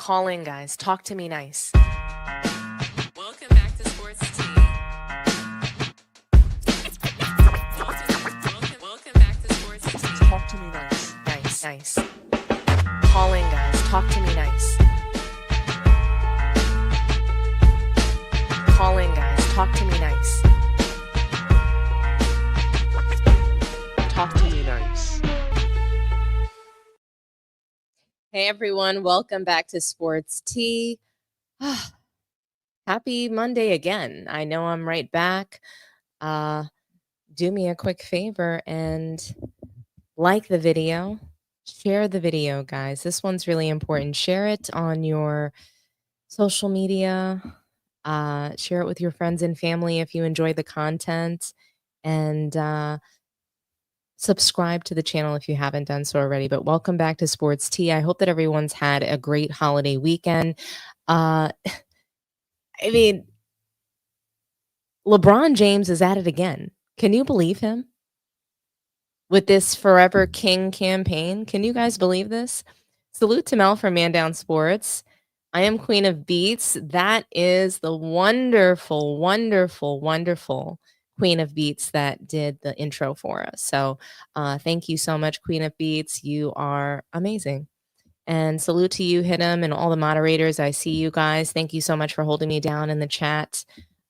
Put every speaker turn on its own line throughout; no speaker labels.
Call in, guys. Talk to me nice.
Welcome back to Sports Tea. Welcome back to Sports Tea.
Talk to me nice. Nice. Call in, guys. Talk to me nice. Call in, guys. Talk to me nice. Talk to me nice.
Hey everyone, welcome back to Sports Tea. Happy Monday again. I know I'm right back. Do me a quick favor and like the video. Share the video, guys. This one's really important. Share it on your social media. Share it with your friends and family if you enjoy the content. And subscribe to the channel if you haven't done so already. But welcome back to Sports Tea. I hope that everyone's had a great holiday weekend. I mean, LeBron James is at it again. Can you believe him? With this Forever King campaign. Can you guys believe this? Salute to Mel from Man Down Sports. I am Queen of Beats. That is the wonderful, wonderful, wonderful Queen of Beats that did the intro for us. So thank you so much, Queen of Beats. You are amazing. And salute to you, Hitam, and all the moderators. I see you guys. Thank you so much for holding me down in the chat.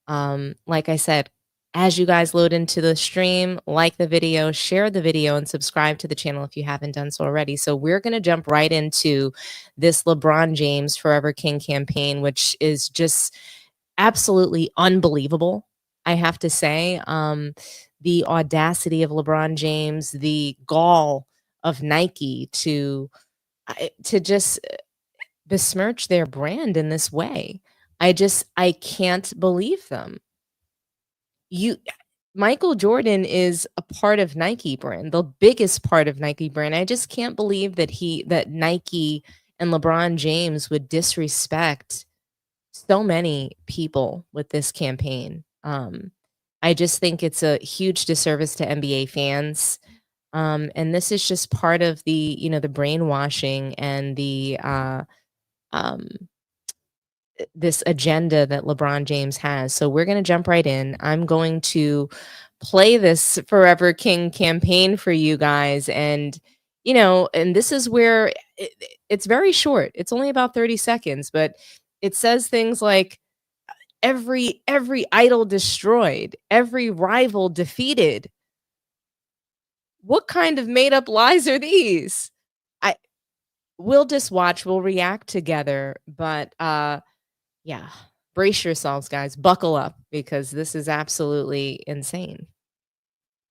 Like I said, as you guys load into the stream, like the video, share the video, and subscribe to the channel if you haven't done so already. So we're going to jump right into this LeBron James Forever King campaign, which is just absolutely unbelievable, I have to say. The audacity of LeBron James, the gall of Nike to just besmirch their brand in this way. I can't believe them. Michael Jordan is a part of Nike brand, the biggest part of Nike brand. I just can't believe that Nike and LeBron James would disrespect so many people with this campaign. I just think it's a huge disservice to NBA fans. And this is just part of the brainwashing and the this agenda that LeBron James has. So we're going to jump right in. I'm going to play this Forever King campaign for you guys. And, and this is where it's very short. It's only about 30 seconds, but it says things like every idol destroyed, every rival defeated. What kind of made up lies are these? We'll just watch, we'll react together, but yeah, brace yourselves, guys. Buckle up, because this is absolutely insane.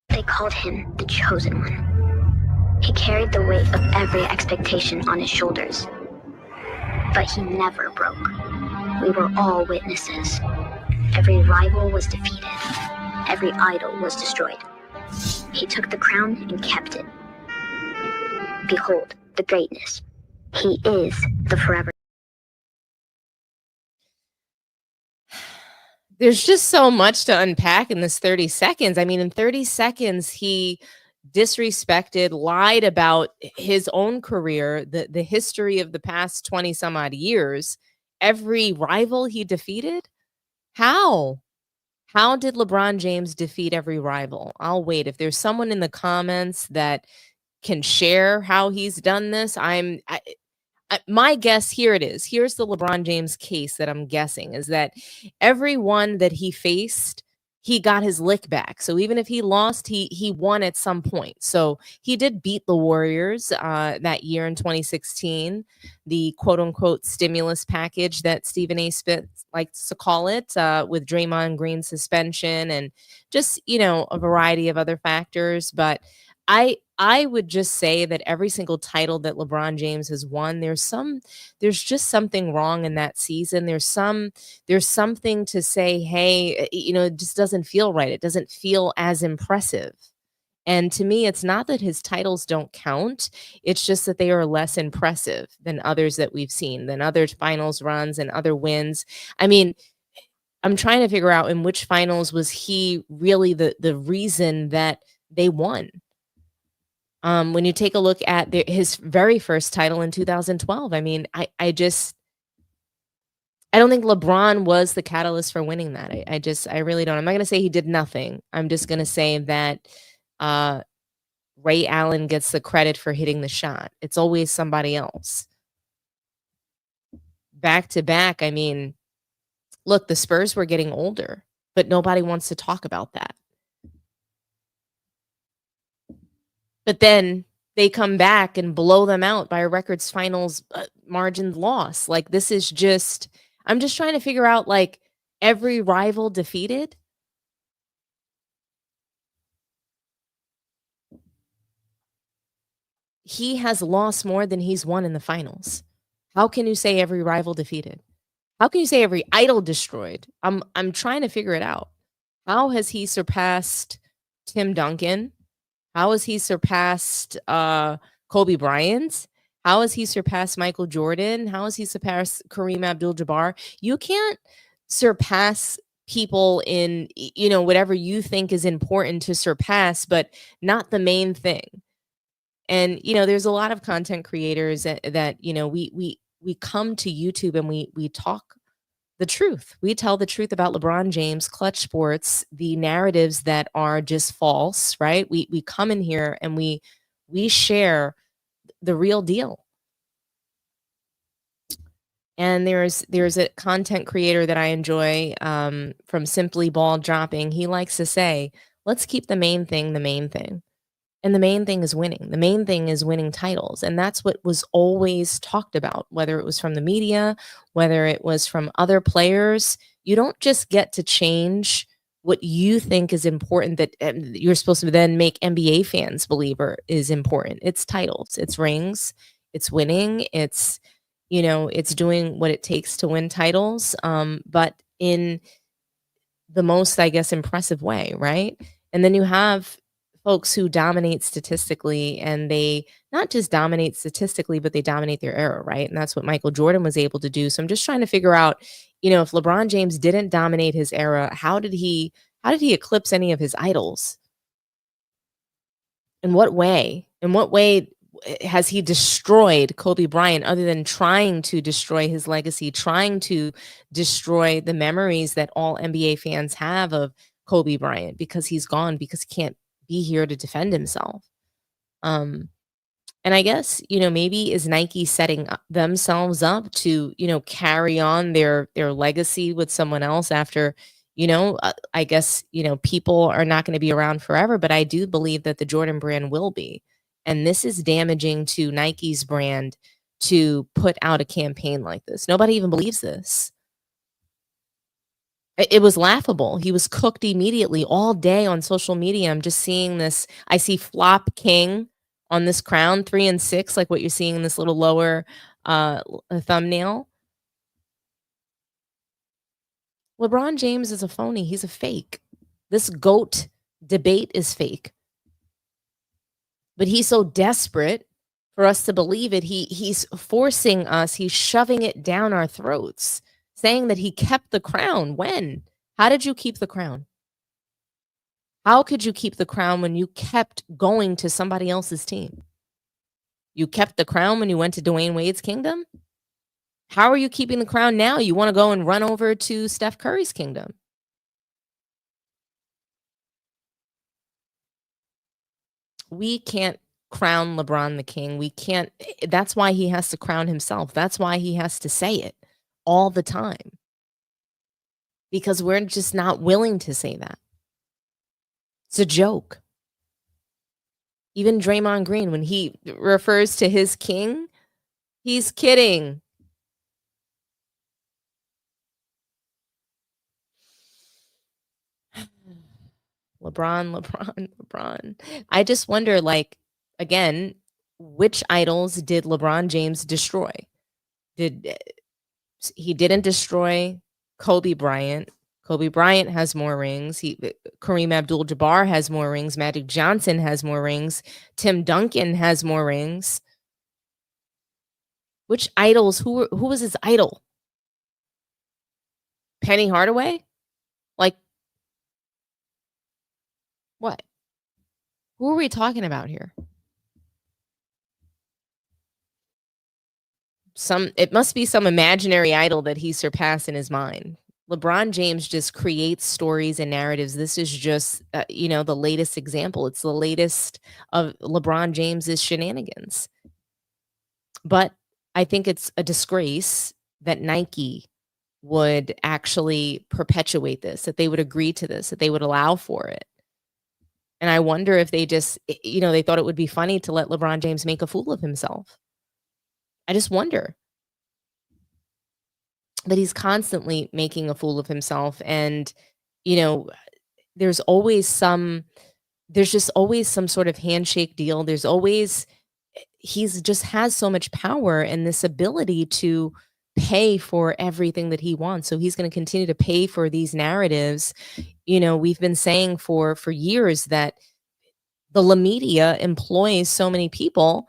They called him the Chosen One. He carried the weight of every expectation on his shoulders. But he never broke. We were all witnesses. Every rival was defeated. Every idol was destroyed. He took the crown and kept it. Behold the greatness. He is the forever.
There's just so much to unpack in this 30 seconds. I mean, in 30 seconds, he disrespected, lied about his own career, the history of the past 20 some odd years, every rival he defeated. How did LeBron James defeat every rival? I'll wait. If there's someone in the comments that can share how he's done this, my guess, here it is. Here's the LeBron James case that I'm guessing, is that everyone that he faced, he got his lick back. So even if he lost, he won at some point. So he did beat the Warriors that year in 2016, the quote unquote stimulus package that Stephen A. Smith likes to call it, with Draymond Green's suspension and just, a variety of other factors. But I would just say that every single title that LeBron James has won, there's just something wrong in that season. There's something to say, hey, it just doesn't feel right. It doesn't feel as impressive. And to me, it's not that his titles don't count. It's just that they are less impressive than others that we've seen, than other finals runs and other wins. I mean, I'm trying to figure out in which finals was he really the reason that they won. When you take a look at his very first title in 2012, I mean, I just I don't think LeBron was the catalyst for winning that. I really don't. I'm not gonna say he did nothing. I'm just gonna say that uh, Ray Allen gets the credit for hitting the shot. It's always somebody else. Back to back, I mean, look, the Spurs were getting older, but nobody wants to talk about that. But then they come back and blow them out by a records finals margin loss. Like, this is just, I'm just trying to figure out, like, every rival defeated. He has lost more than he's won in the finals. How can you say every rival defeated? How can you say every idol destroyed? I'm trying to figure it out. How has he surpassed Tim Duncan? How has he surpassed Kobe Bryant? How has he surpassed Michael Jordan? How has he surpassed Kareem Abdul-Jabbar? You can't surpass people in, you know, whatever you think is important to surpass, but not the main thing. And, you know, there's a lot of content creators that you know, we come to YouTube and we talk the truth. We tell the truth about LeBron James, Klutch Sports, the narratives that are just false, right? We come in here and we share the real deal. And there's a content creator that I enjoy from Simply Ball Dropping. He likes to say, let's keep the main thing the main thing. And the main thing is winning. The main thing is winning titles. And that's what was always talked about, whether it was from the media, whether it was from other players. You don't just get to change what you think is important that you're supposed to then make NBA fans believe is important. It's titles, it's rings, it's winning, it's, you know, it's doing what it takes to win titles, but in the most, I guess, impressive way, right? And then you have folks who dominate statistically, and they not just dominate statistically, but they dominate their era, right? And that's what Michael Jordan was able to do. So I'm just trying to figure out, you know, if LeBron James didn't dominate his era, how did he eclipse any of his idols? In what way? In what way has he destroyed Kobe Bryant other than trying to destroy his legacy, trying to destroy the memories that all NBA fans have of Kobe Bryant because he's gone, because he can't be here to defend himself? And I guess, you know, maybe is Nike setting themselves up to, you know, carry on their legacy with someone else after, you know, I guess, you know, people are not going to be around forever, but I do believe that the Jordan brand will be. And this is damaging to Nike's brand to put out a campaign like this. Nobody even believes this. It was laughable. He was cooked immediately all day on social media. I'm just seeing this. I see Flop King on this crown, 3 and 6, like what you're seeing in this little lower thumbnail. LeBron James is a phony. He's a fake. This GOAT debate is fake. But he's so desperate for us to believe it. He's forcing us. He's shoving it down our throats, saying that he kept the crown. When? How did you keep the crown? How could you keep the crown when you kept going to somebody else's team? You kept the crown when you went to Dwayne Wade's kingdom? How are you keeping the crown now? You want to go and run over to Steph Curry's kingdom? We can't crown LeBron the king. We can't. That's why he has to crown himself. That's why he has to say it all the time. Because we're just not willing to say that. It's a joke. Even Draymond Green, when he refers to his king, he's kidding. LeBron. I just wonder, like, again, which idols did LeBron James destroy? He didn't destroy Kobe Bryant. Kobe Bryant has more rings. Kareem Abdul-Jabbar has more rings. Magic Johnson has more rings. Tim Duncan has more rings. Which idols? Who was his idol? Penny Hardaway? Like, what? Who are we talking about here? it must be some imaginary idol that he surpassed in his mind. LeBron James just creates stories and narratives. This is just, the latest example. It's the latest of LeBron James's shenanigans. But I think it's a disgrace that Nike would actually perpetuate this, that they would agree to this, that they would allow for it. And I wonder if they just, they thought it would be funny to let LeBron James make a fool of himself. I just wonder. But he's constantly making a fool of himself. And, there's just always some sort of handshake deal. He's just has so much power and this ability to pay for everything that he wants. So he's going to continue to pay for these narratives. We've been saying for years that the La Media employs so many people,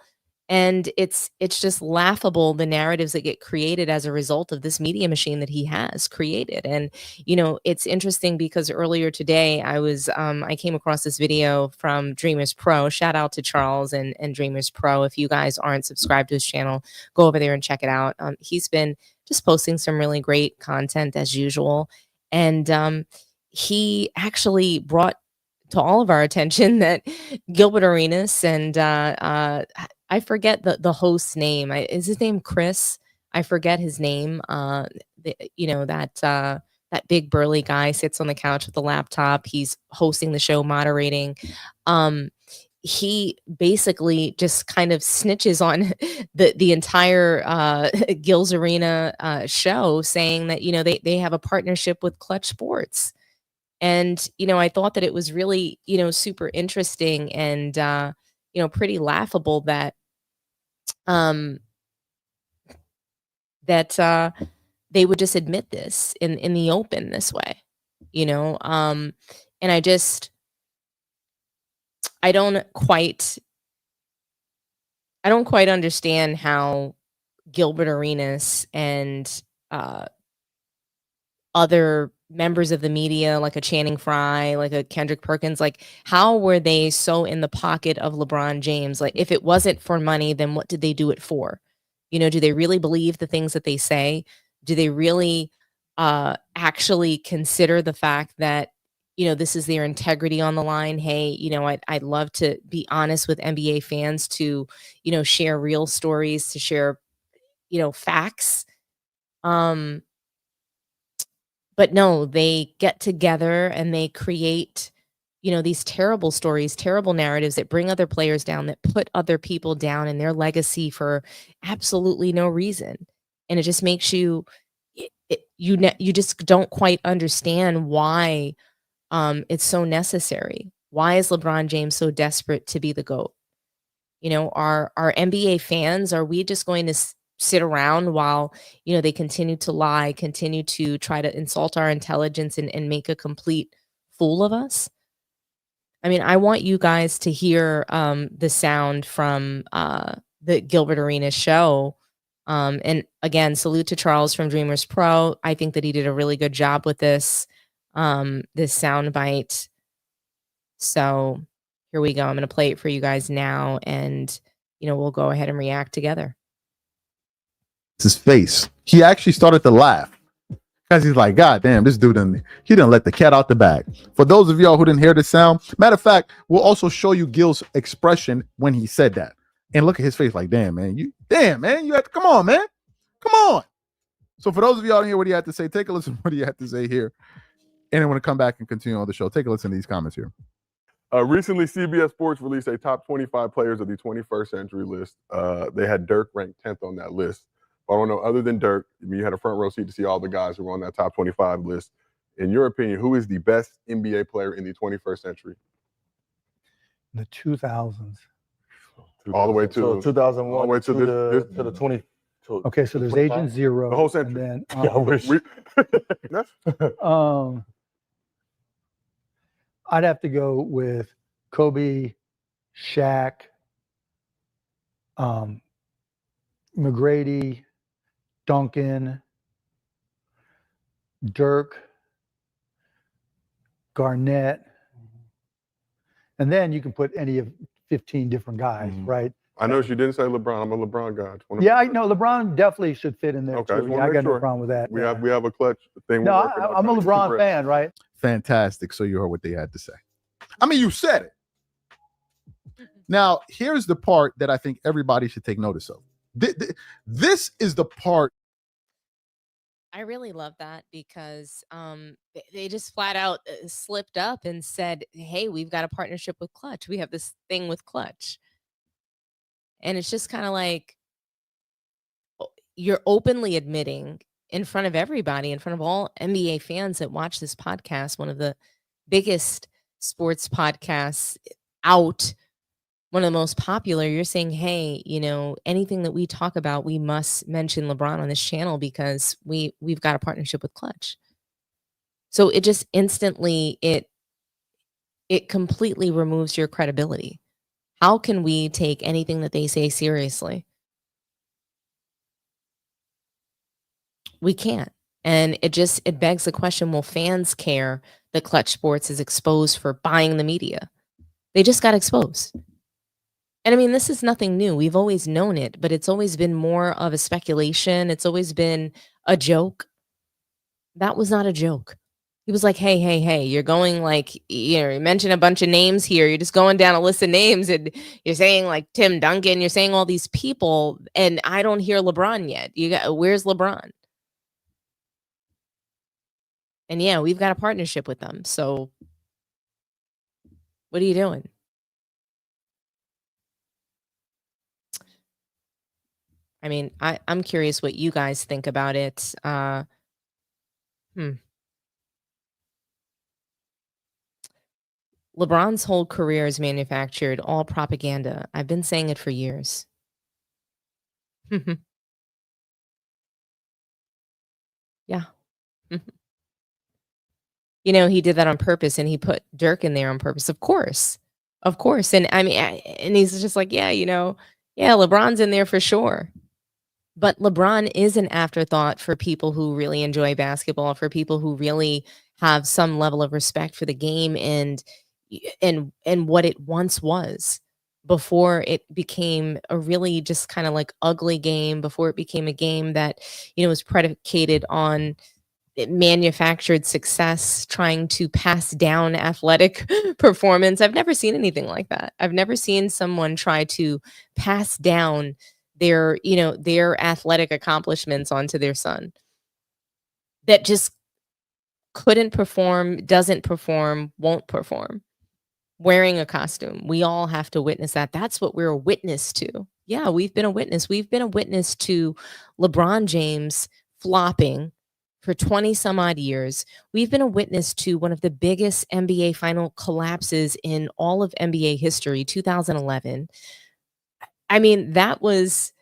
and it's just laughable, the narratives that get created as a result of this media machine that he has created. And it's interesting because earlier today I came across this video from Dreamers Pro. Shout out to Charles and Dreamers Pro. If you guys aren't subscribed to his channel, go over there and check it out. He's been just posting some really great content as usual, and he actually brought to all of our attention that Gilbert Arenas and I forget the host's name. Is his name Chris? I forget his name. That big burly guy sits on the couch with the laptop. He's hosting the show, moderating. He basically just kind of snitches on the entire Gil's Arena show, saying that they have a partnership with Klutch Sports. And I thought that it was really super interesting and pretty laughable that they would just admit this in the open this way, and I don't quite understand how Gilbert Arenas and other members of the media, like a Channing Frye, like a Kendrick Perkins, like how were they so in the pocket of LeBron James? Like if it wasn't for money, then what did they do it for? Do they really believe the things that they say? Do they really actually consider the fact that this is their integrity on the line? Hey, I'd love to be honest with NBA fans, to share real stories, to share facts. But no, they get together and they create, these terrible stories, terrible narratives that bring other players down, that put other people down in their legacy for absolutely no reason. And it just makes you just don't quite understand why it's so necessary. Why is LeBron James so desperate to be the GOAT? Our NBA fans, are we just going to sit around while they continue to lie, continue to try to insult our intelligence and make a complete fool of us? I mean, I want you guys to hear the sound from the Gilbert Arenas show. And again, salute to Charles from Dreamers Pro. I think that he did a really good job with this sound bite. So here we go. I'm going to play it for you guys now, and we'll go ahead and react together.
His face. He actually started to laugh because he's like, God damn, this dude didn't let the cat out the bag. For those of y'all who didn't hear the sound, matter of fact, we'll also show you Gil's expression when he said that. And look at his face like, damn, man, you have to come on, man. Come on. So for those of y'all here, what do you have to say? Take a listen to what do you have to say here. And then when I come back and continue on the show, take a listen to these comments here.
Recently, CBS Sports released a top 25 players of the 21st century list. They had Dirk ranked 10th on that list. I don't know, other than Dirk, you had a front row seat to see all the guys who were on that top 25 list. In your opinion, who is the best NBA player in the 21st century?
The 2000s.
All the way to
so 2001
all the way to
the 20.
Okay, so there's
25?
Agent Zero.
The whole century.
And then,
Yeah, I wish.
I'd have to go with Kobe, Shaq, McGrady, Duncan, Dirk, Garnett, and then you can put any of 15 different guys, right?
I know she didn't say LeBron. I'm a LeBron guy.
Yeah, I know LeBron definitely should fit in there
Okay,
too. Yeah, I got no problem with that.
We have a clutch thing.
No, I'm a LeBron fan, right?
Fantastic. So you heard what they had to say. I mean, you said it. Now, here's the part that I think everybody should take notice of. This is the part.
I really love that because they just flat out slipped up and said, hey, we've got a partnership with Klutch. We have this thing with Klutch. And it's just kind of like you're openly admitting in front of everybody, in front of all NBA fans that watch this podcast, one of the biggest sports podcasts out, one of the most popular, you're saying, hey, you know, anything that we talk about, we must mention LeBron on this channel because we've got a partnership with Klutch. So it just instantly, it completely removes your credibility. How can we take anything that they say seriously? We can't. And it begs the question, will fans care that Klutch Sports is exposed for buying the media? They just got exposed. And I mean, this is nothing new. We've always known it, but it's always been more of a speculation. It's always been a joke. That was not a joke. He was like, hey, you're going like, you know, you mentioned a bunch of names here. You're just going down a list of names and you're saying like Tim Duncan, you're saying all these people, and I don't hear LeBron yet. Where's LeBron? And yeah, we've got a partnership with them. So what are you doing? I mean, I'm curious what you guys think about it. LeBron's whole career is manufactured, all propaganda. I've been saying it for years. Yeah. You know, he did that on purpose and he put Dirk in there on purpose. Of course. Of course. And I mean, and he's just like, yeah, you know, yeah, LeBron's in there for sure. But LeBron is an afterthought for people who really enjoy basketball, for people who really have some level of respect for the game and what it once was before it became a really just kind of like ugly game, before it became a game that, you know, was predicated on manufactured success, trying to pass down athletic performance. I've never seen anything like that. I've never seen someone try to pass down their, you know, their athletic accomplishments onto their son that just couldn't perform, doesn't perform, won't perform. Wearing a costume. We all have to witness that. That's what we're a witness to. Yeah, we've been a witness. We've been a witness to LeBron James flopping for 20 some odd years. We've been a witness to one of the biggest NBA final collapses in all of NBA history, 2011. I mean, that was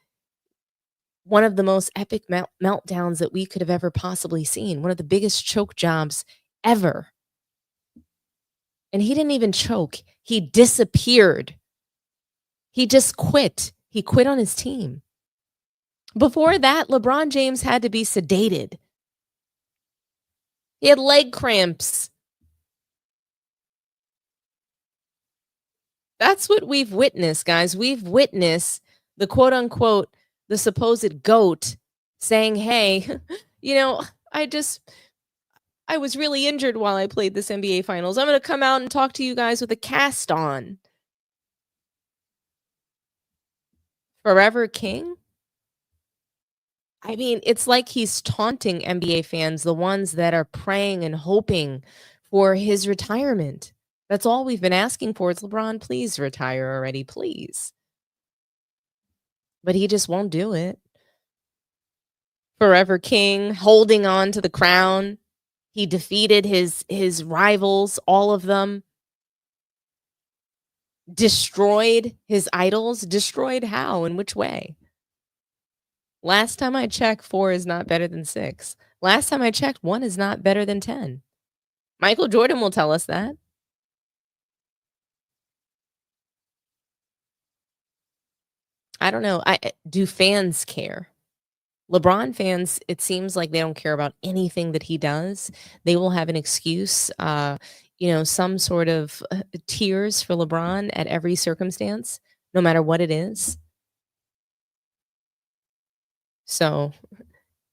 one of the most epic meltdowns that we could have ever possibly seen. One of the biggest choke jobs ever. And he didn't even choke. He disappeared. He just quit. He quit on his team. Before that, LeBron James had to be sedated. He had leg cramps. That's what we've witnessed, guys. We've witnessed the quote unquote, the supposed GOAT saying, hey, you know, I was really injured while I played this NBA Finals. I'm going to come out and talk to you guys with a cast on. Forever King? I mean, it's like he's taunting NBA fans, the ones that are praying and hoping for his retirement. That's all we've been asking for. It's LeBron, please retire already, please. But he just won't do it. Forever King, holding on to the crown. He defeated his rivals, all of them. Destroyed his idols. Destroyed how? In which way? Last time I checked, 4 is not better than 6. Last time I checked, 1 is not better than 10. Michael Jordan will tell us that. I don't know. Do fans care? LeBron fans, it seems like they don't care about anything that he does. They will have an excuse, you know, some sort of tears for LeBron at every circumstance, no matter what it is. So,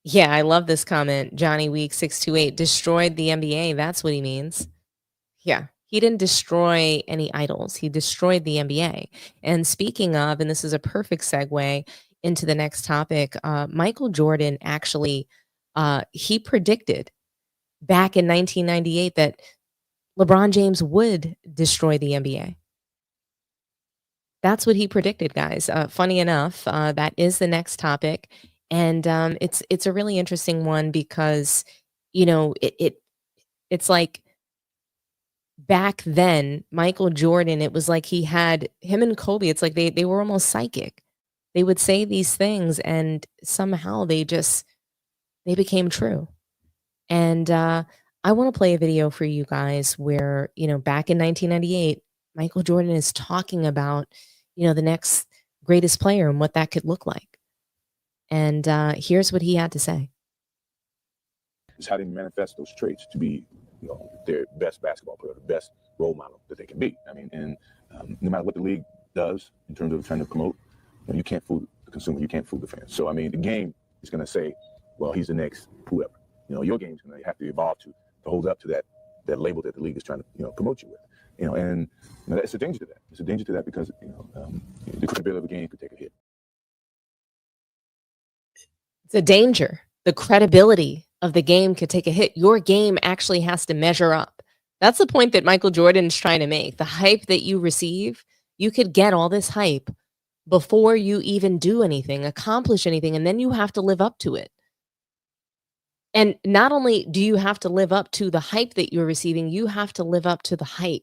yeah, I love this comment. Johnny Week 628 destroyed the NBA. That's what he means. Yeah, he didn't destroy any idols. He destroyed the NBA. And speaking of, and this is a perfect segue into the next topic, Michael Jordan actually he predicted back in 1998 that LeBron James would destroy the NBA. That's what he predicted, guys. Funny enough, that is the next topic, and it's a really interesting one because it's like back then, Michael Jordan, it was like he had him and Kobe. It's like they were almost psychic. They would say these things, and somehow they became true. And I want to play a video for you guys where back in 1998, Michael Jordan is talking about the next greatest player and what that could look like. And here's what he had to say.
Is how they manifest those traits to be, their best basketball player, the best role model that they can be. I mean, and no matter what the league does in terms of trying to promote, you can't fool the consumer, you can't fool the fans. So, I mean, the game is going to say, well, he's the next whoever. Your game is going to have to evolve to hold up to that label that the league is trying to, promote you with. And it's a danger to that. It's a danger to that because, the credibility of the game could take a hit.
It's a danger. The credibility of the game could take a hit. Your game actually has to measure up. That's the point that Michael Jordan is trying to make. The hype that you receive, you could get all this hype before you even do anything, accomplish anything, and then you have to live up to it. And not only do you have to live up to the hype that you're receiving, you have to live up to the hype.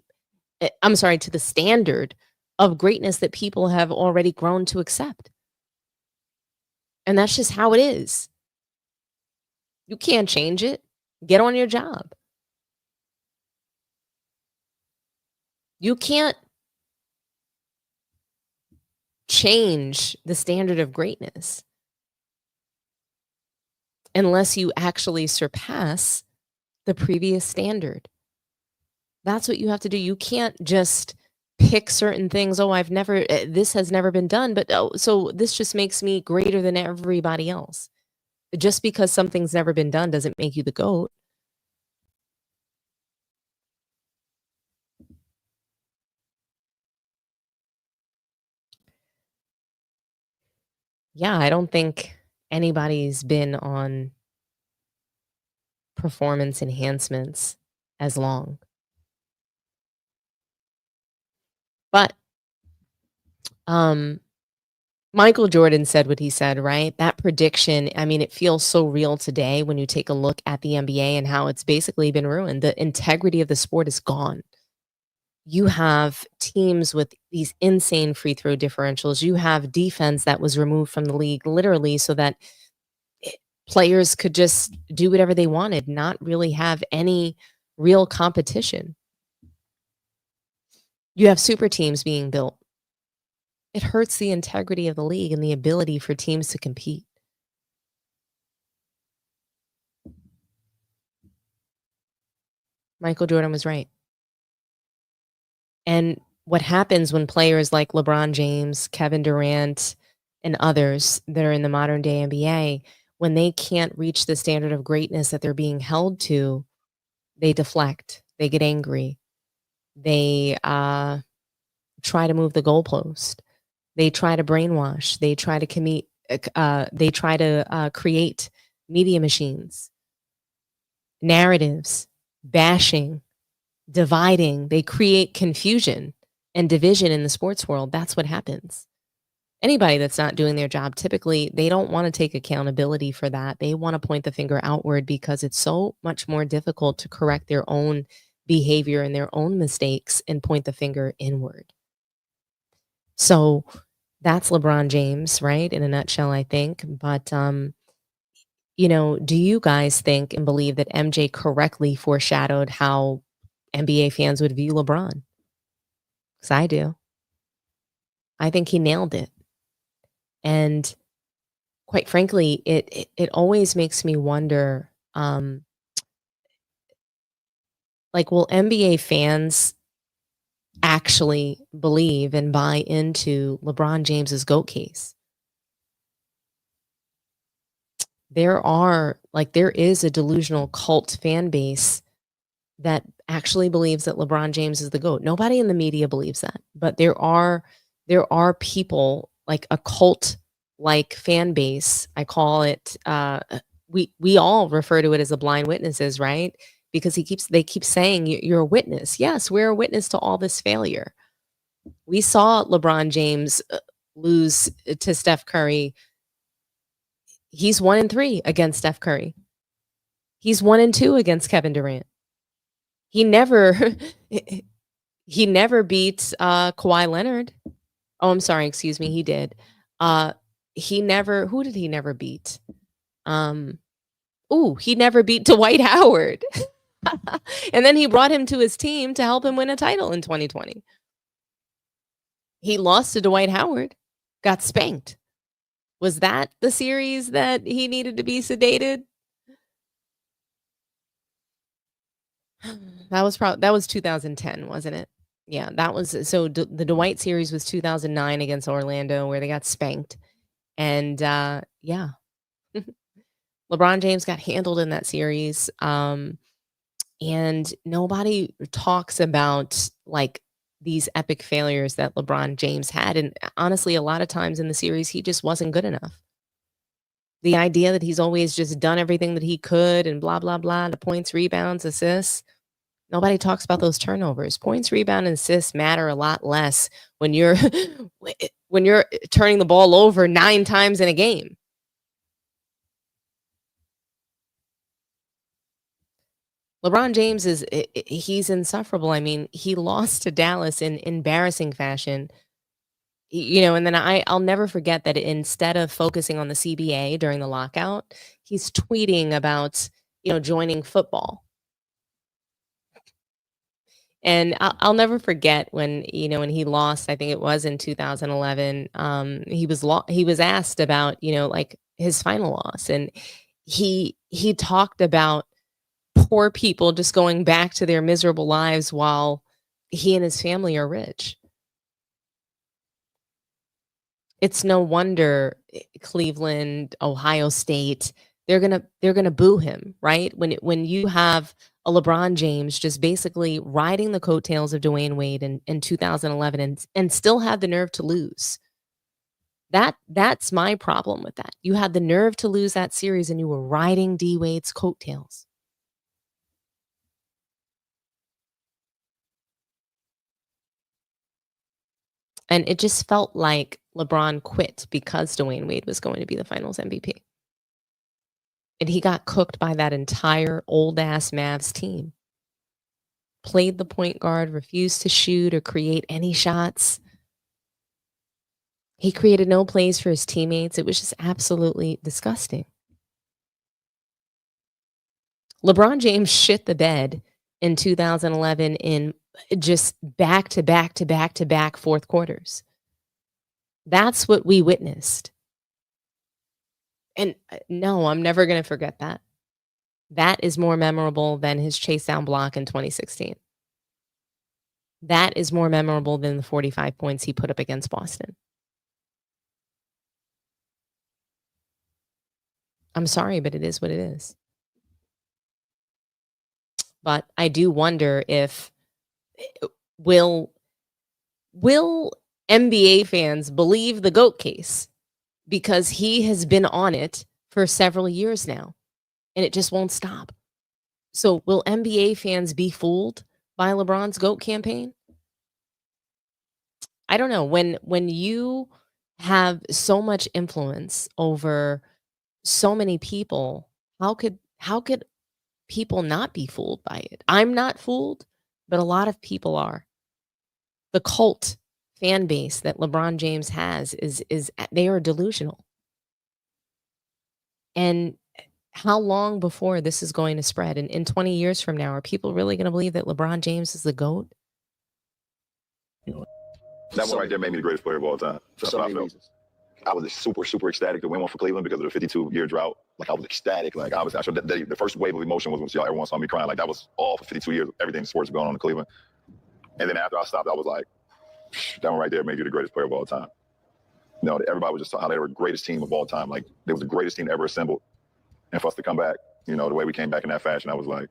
To the standard of greatness that people have already grown to accept. And that's just how it is. You can't change it. Get on your job. You can't change the standard of greatness unless you actually surpass the previous standard. That's what you have to do. You can't just pick certain things. Oh, this has never been done, but so this just makes me greater than everybody else. Just because something's never been done doesn't make you the GOAT. Yeah, I don't think anybody's been on performance enhancements as long. But Michael Jordan said what he said, right? That prediction, I mean, it feels so real today when you take a look at the NBA and how it's basically been ruined. The integrity of the sport is gone. You have teams with these insane free throw differentials. You have defense that was removed from the league literally so that players could just do whatever they wanted, not really have any real competition. You have super teams being built. It hurts the integrity of the league and the ability for teams to compete. Michael Jordan was right. And what happens when players like LeBron James, Kevin Durant, and others that are in the modern day NBA, when they can't reach the standard of greatness that they're being held to, they deflect, they get angry, they try to move the goalpost. They try to brainwash. They try to create media machines, narratives, bashing, dividing. They create confusion and division in the sports world. That's what happens. Anybody that's not doing their job, typically, they don't want to take accountability for that. They want to point the finger outward because it's so much more difficult to correct their own behavior and their own mistakes and point the finger inward. So that's LeBron James, right? In a nutshell, I think. But, do you guys think and believe that MJ correctly foreshadowed how NBA fans would view LeBron? Because I do. I think he nailed it. And quite frankly, it always makes me wonder, will NBA fans actually believe and buy into LeBron James's GOAT case? there is a delusional cult fan base that actually believes that LeBron James is the GOAT. Nobody in the media believes that, but there are people, like a cult like fan base. I call it, we all refer to it as the blind witnesses, right? Because they keep saying you're a witness. Yes, we're a witness to all this failure. We saw LeBron James lose to Steph Curry. He's 1-3 against Steph Curry. He's 1-2 against Kevin Durant. He never beat Kawhi Leonard. Oh, I'm sorry, excuse me, he did. Who did he never beat? He never beat Dwight Howard. And then he brought him to his team to help him win a title in 2020. He lost to Dwight Howard, got spanked. Was that the series that he needed to be sedated? That was 2010, wasn't it? Yeah, that was the Dwight series was 2009 against Orlando, where they got spanked. And yeah. LeBron James got handled in that series. And nobody talks about like these epic failures that LeBron James had. And honestly, a lot of times in the series, he just wasn't good enough. The idea that he's always just done everything that he could and blah, blah, blah, the points, rebounds, assists. Nobody talks about those turnovers. Points, rebound, and assists matter a lot less when you're turning the ball over 9 times in a game. LeBron James he's insufferable. I mean, he lost to Dallas in embarrassing fashion. And then I'll never forget that instead of focusing on the CBA during the lockout, he's tweeting about, joining football. And I'll never forget when he lost, I think it was in 2011, he was asked about, like his final loss. And he talked about poor people just going back to their miserable lives while he and his family are rich. It's no wonder Cleveland, Ohio State, they're gonna boo him, right? When you have a LeBron James just basically riding the coattails of Dwayne Wade in 2011 and still had the nerve to lose. That's my problem with that. You had the nerve to lose that series and you were riding D Wade's coattails. And it just felt like LeBron quit because Dwayne Wade was going to be the finals MVP. And he got cooked by that entire old-ass Mavs team. Played the point guard, refused to shoot or create any shots. He created no plays for his teammates. It was just absolutely disgusting. LeBron James shit the bed in 2011 in just back-to-back fourth quarters. That's what we witnessed. And no, I'm never going to forget that. That is more memorable than his chase down block in 2016. That is more memorable than the 45 points he put up against Boston. I'm sorry, but it is what it is. But I do wonder if will NBA fans believe the GOAT case, because he has been on it for several years now and it just won't stop. So will NBA fans be fooled by LeBron's GOAT campaign? I don't know. When you have so much influence over so many people, how could people not be fooled by it? I'm not fooled, but a lot of people are. The cult fan base that LeBron James has is they are delusional. And how long before this is going to spread? And in 20 years from now, are people really going to believe that LeBron James is the GOAT?
That one right there made me the greatest player of all time.
For so many reasons.
I was super, super ecstatic to win one for Cleveland because of the 52-year drought. Like, I was ecstatic. Like, I showed the first wave of emotion was when everyone saw me crying. Like, that was all for 52 years. Everything in sports was going on in Cleveland. And then after I stopped, I was like, that one right there made you the greatest player of all time. Everybody was just talking how they were the greatest team of all time. Like, they was the greatest team ever assembled.
And for us to come back, you know, the way we came back in that fashion, I was like,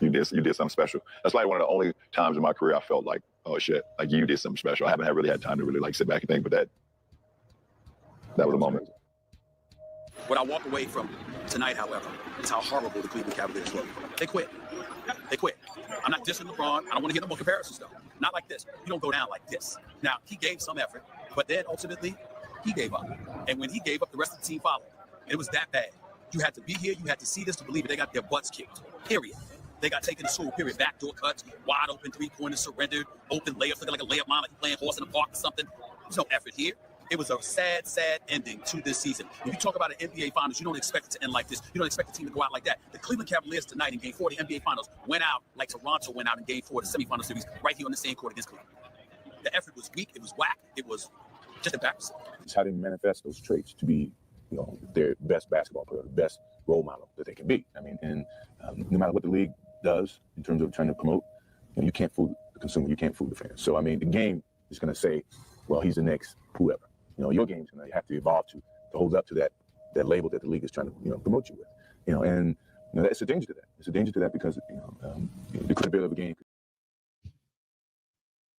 you did something special. That's like one of the only times in my career I felt like, oh shit, like you did something special. I haven't really had time to really like sit back and think, but that was a moment.
What I walk away from tonight, however, is how horrible the Cleveland Cavaliers look. They quit. They quit. I'm not dissing LeBron. I don't want to get no more comparisons, though. Not like this. You don't go down like this. Now, he gave some effort, but then ultimately, he gave up. And when he gave up, the rest of the team followed. It was that bad. You had to be here. You had to see this to believe it. They got their butts kicked, period. They got taken to school, period. Backdoor cuts, wide open three-pointers, surrendered, open layups, looking like a layup mom, like playing horse in the park or something. There's no effort here. It was a sad, sad ending to this season. When you talk about an NBA Finals, you don't expect it to end like this. You don't expect the team to go out like that. The Cleveland Cavaliers tonight in Game 4 of the NBA Finals went out like Toronto went out in Game 4 of the semifinal series right here on the same court against Cleveland. The effort was weak. It was whack. It was just embarrassing.
It's how they manifest those traits to be, you know, their best basketball player, the best role model that they can be. I mean, and no matter what the league does in terms of trying to promote, you know, you can't fool the consumer. You can't fool the fans. So, I mean, the game is going to say, well, he's the next whoever. You know, your game's going to have to evolve to hold up to that label that the league is trying to, you know, promote you with. You know, and you know, it's a danger to that. It's a danger to that because, you know, the credibility of a game.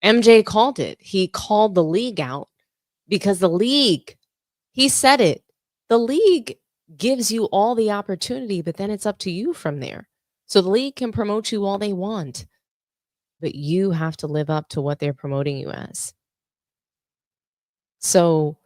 MJ called it. He called the league out because the league, he said it, the league gives you all the opportunity, but then it's up to you from there. So the league can promote you all they want, but you have to live up to what they're promoting you as. So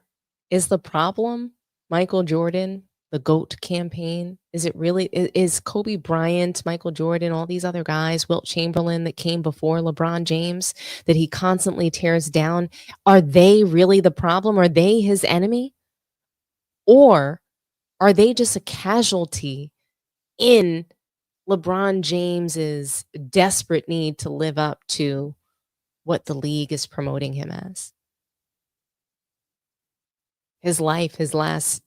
is the problem Michael Jordan, the GOAT campaign? Is it really, is Kobe Bryant, Michael Jordan, all these other guys, Wilt Chamberlain that came before LeBron James that he constantly tears down? Are they really the problem? Are they his enemy? Or are they just a casualty in LeBron James's desperate need to live up to what the league is promoting him as? His life, his last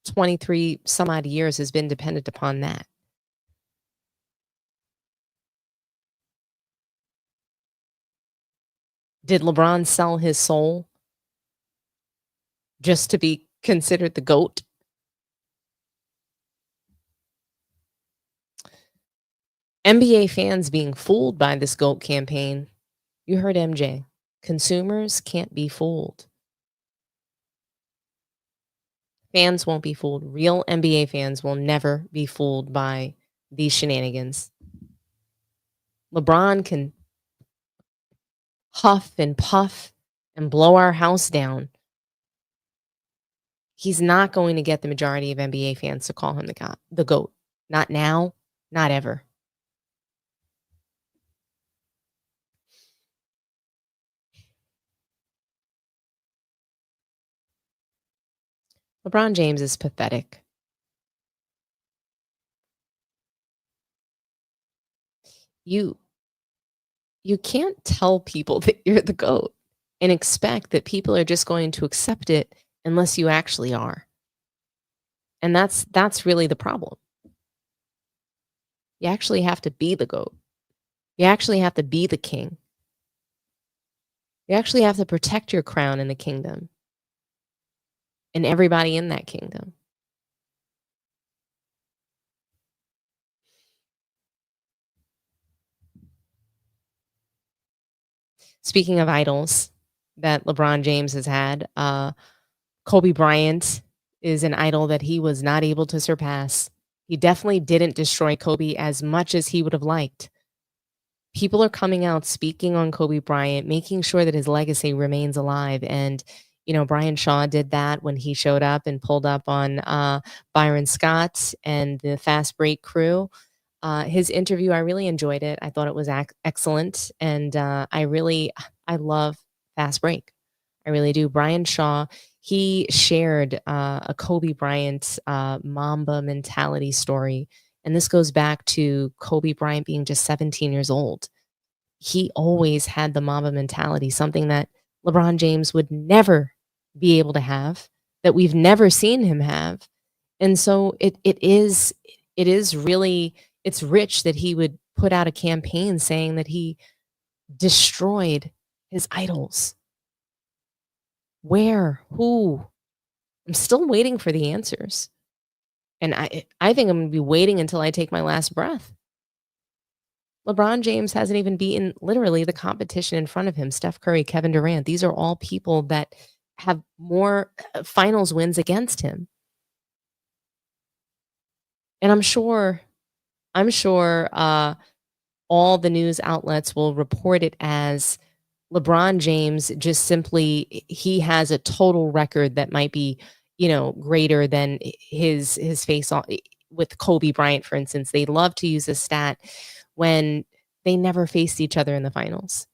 23 some odd years has been dependent upon that. Did LeBron sell his soul just to be considered the GOAT? NBA fans being fooled by this GOAT campaign. You heard MJ. Consumers can't be fooled. Fans won't be fooled. Real NBA fans will never be fooled by these shenanigans. LeBron can huff and puff and blow our house down. He's not going to get the majority of NBA fans to call him the GOAT. Not now, not ever. LeBron James is pathetic. You can't tell people that you're the GOAT and expect that people are just going to accept it unless you actually are. And that's really the problem. You actually have to be the GOAT. You actually have to be the king. You actually have to protect your crown in the kingdom and everybody in that kingdom. Speaking of idols that LeBron James has had, Kobe Bryant is an idol that he was not able to surpass. He definitely didn't destroy Kobe as much as he would have liked. People are coming out speaking on Kobe Bryant, making sure that his legacy remains alive. And, you know, Brian Shaw did that when he showed up and pulled up on Byron Scott and the Fast Break crew. His interview, I really enjoyed it. I thought it was excellent. And I love Fast Break. I really do. Brian Shaw, he shared a Kobe Bryant mamba mentality story. And this goes back to Kobe Bryant being just 17 years old. He always had the mamba mentality, something that LeBron James would never be able to have, that we've never seen him have. And so it is really, it's rich that he would put out a campaign saying that he destroyed his idols. Where? Who? I'm still waiting for the answers. And I think I'm going to be waiting until I take my last breath. LeBron James hasn't even beaten literally the competition in front of him. Steph Curry, Kevin Durant. These are all people that have more finals wins against him. And I'm sure all the news outlets will report it as LeBron James just simply, he has a total record that might be, greater than his face on with Kobe Bryant, for instance. They love to use a stat when they never faced each other in the finals.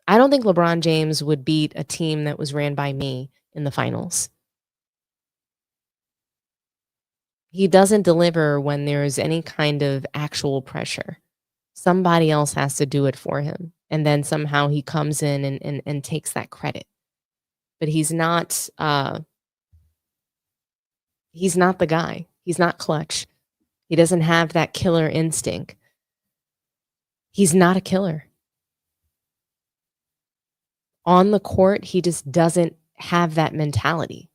I don't think LeBron James would beat a team that was ran by me in the finals. He doesn't deliver when there's any kind of actual pressure. Somebody else has to do it for him. And then somehow he comes in and takes that credit. But he's not the guy. He's not Klutch. He doesn't have that killer instinct. He's not a killer. On the court, he just doesn't have that mentality.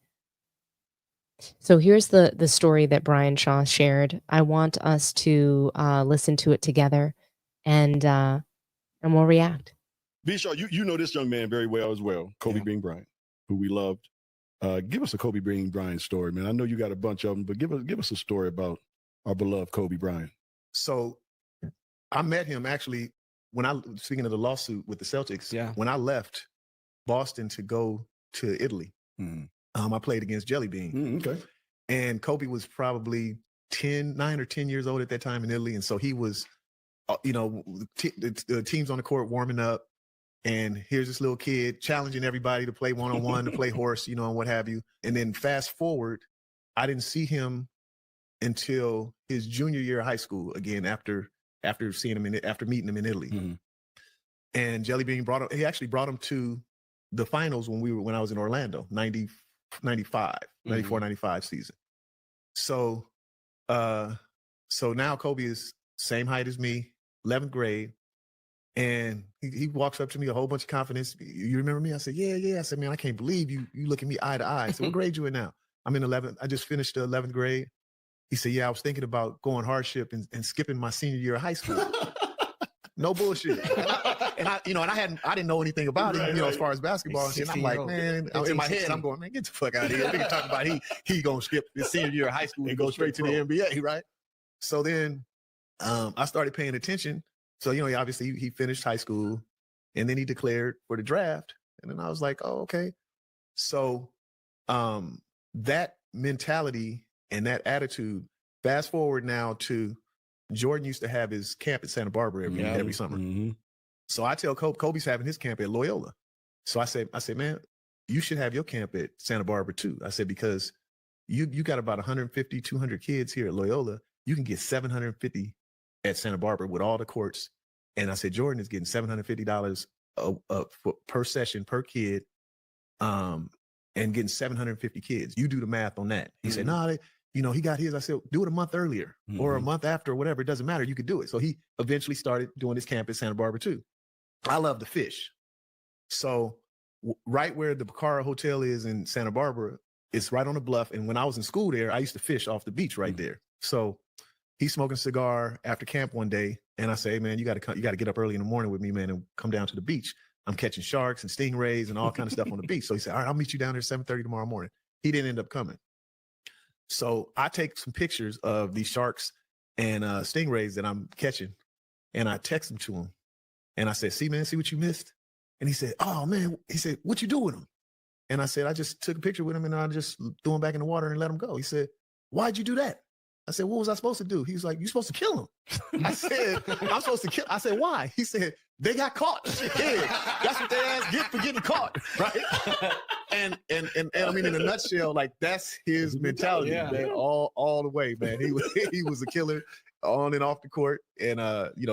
So here's the story that Brian Shaw shared. I want us to listen to it together, and we'll react.
B. Shaw, you know this young man very well as well, Kobe Bean Bryant, who we loved. Give us a Kobe Bean Bryant story, man. I know you got a bunch of them, but give us a story about our beloved Kobe Bryant.
So I met him actually speaking of the lawsuit with the Celtics, when I left Boston to go to Italy. I played against Jelly Bean.
Okay.
And Kobe was probably 9 or 10 years old at that time in Italy. And so he was, the teams on the court warming up. And here's this little kid challenging everybody to play one-on-one, to play horse, and what have you. And then fast forward, I didn't see him until his junior year of high school again, after seeing him after meeting him in Italy. And Jelly Bean he actually brought him to the finals when I was in Orlando, 94, 95 season. So now Kobe is same height as me, 11th grade. And he walks up to me, a whole bunch of confidence. You remember me? I said, yeah. I said, man, I can't believe you look at me eye to eye. I said, what grade you in now? I'm in 11th. I just finished the 11th grade. He said, yeah, I was thinking about going hardship and skipping my senior year of high school. No bullshit. And I didn't know anything about it, as far as basketball. And I'm like, man, in my head, I'm going, man, get the fuck out of here. Nigga talking about he gonna skip his senior year of high school and go straight to the NBA, right? So then I started paying attention. So, obviously he finished high school and then he declared for the draft. And then I was like, oh, okay. So that mentality and that attitude, fast forward now to Jordan used to have his camp at Santa Barbara every summer. So I tell Kobe's having his camp at Loyola. So I said, man, you should have your camp at Santa Barbara too. I said, because you got about 150, 200 kids here at Loyola. You can get 750 at Santa Barbara with all the courts. And I said, Jordan is getting $750 per session, per kid, and getting 750 kids. You do the math on that. He said, no, he got his. I said, do it a month earlier or a month after or whatever. It doesn't matter. You could do it. So he eventually started doing his camp at Santa Barbara too. I love to fish. So right where the Bacara Hotel is in Santa Barbara, it's right on the bluff. And when I was in school there, I used to fish off the beach right there. So he's smoking a cigar after camp one day. And I say, hey, man, you got to get up early in the morning with me, man, and come down to the beach. I'm catching sharks and stingrays and all kind of stuff on the beach. So he said, all right, I'll meet you down there at 7:30 tomorrow morning. He didn't end up coming. So I take some pictures of these sharks and stingrays that I'm catching, and I text them to him. And I said, see, man, see what you missed? And he said, oh, man. He said, what you do with them? And I said, I just took a picture with him and I just threw him back in the water and let him go. He said, why'd you do that? I said, what was I supposed to do? He was like, you're supposed to kill him. I said, I'm supposed to kill. I said, why? He said, they got caught. Yeah, that's what their ass get for getting caught, right? And I mean, in a nutshell, like that's his mentality, man, all the way, man. He was a killer on and off the court, and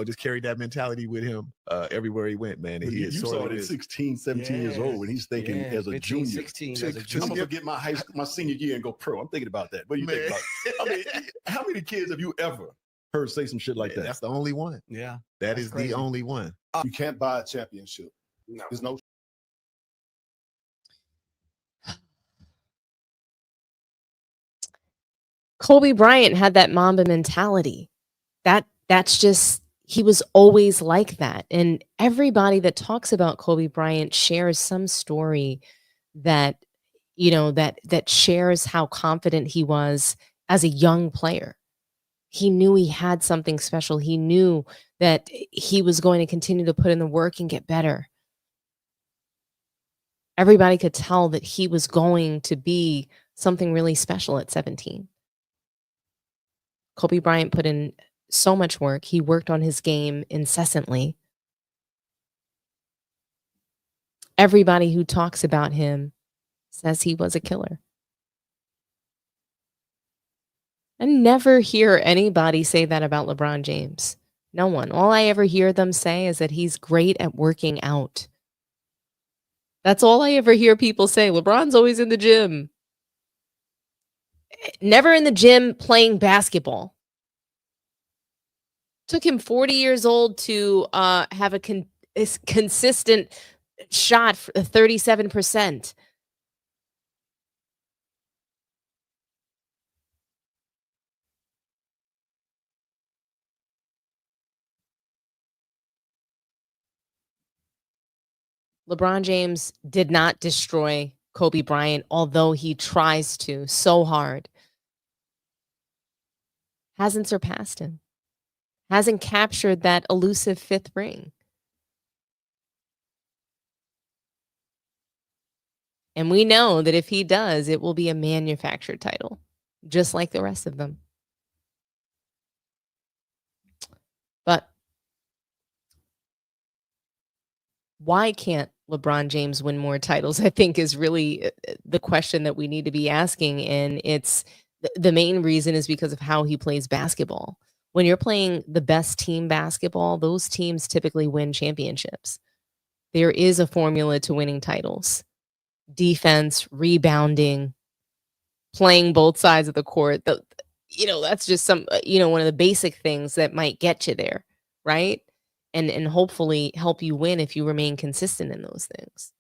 just carried that mentality with him everywhere he went, man. And
you saw it at 16, 17 years old, and he's thinking as a
15,
junior.
16,
I'm gonna forget my senior year and go pro. I'm thinking about that. What do you think about it? I mean, how many kids have you ever heard say some shit like that?
That's the only one.
Yeah,
that is crazy. The only one.
You can't buy a championship. No. There's no.
Kobe Bryant had that Mamba mentality. That's just, he was always like that. And everybody that talks about Kobe Bryant shares some story that, that shares how confident he was as a young player. He knew he had something special. He knew that he was going to continue to put in the work and get better. Everybody could tell that he was going to be something really special at 17. Kobe Bryant put in so much work. He worked on his game incessantly. Everybody who talks about him says he was a killer. I never hear anybody say that about LeBron James. No one. All I ever hear them say is that he's great at working out. That's all I ever hear people say. LeBron's always in the gym. Never in the gym playing basketball. Took him 40 years old to have a consistent shot for 37%. LeBron James did not destroy Kobe Bryant, although he tries to so hard. Hasn't surpassed him. Hasn't captured that elusive fifth ring. And we know that if he does, it will be a manufactured title, just like the rest of them. But why can't LeBron James win more titles, I think, is really the question that we need to be asking. And it's the main reason is because of how he plays basketball. When you're playing the best team basketball, those teams typically win championships. There is a formula to winning titles. Defense, rebounding, playing both sides of the court. That's just some, one of the basic things that might get you there, right? And hopefully help you win if you remain consistent in those things.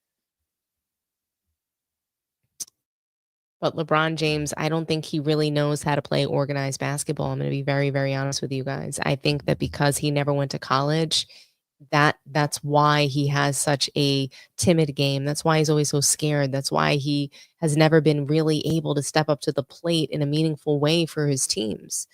But LeBron James, I don't think he really knows how to play organized basketball. I'm going to be very, very honest with you guys. I think that because he never went to college, that's why he has such a timid game. That's why he's always so scared. That's why he has never been really able to step up to the plate in a meaningful way for his teams.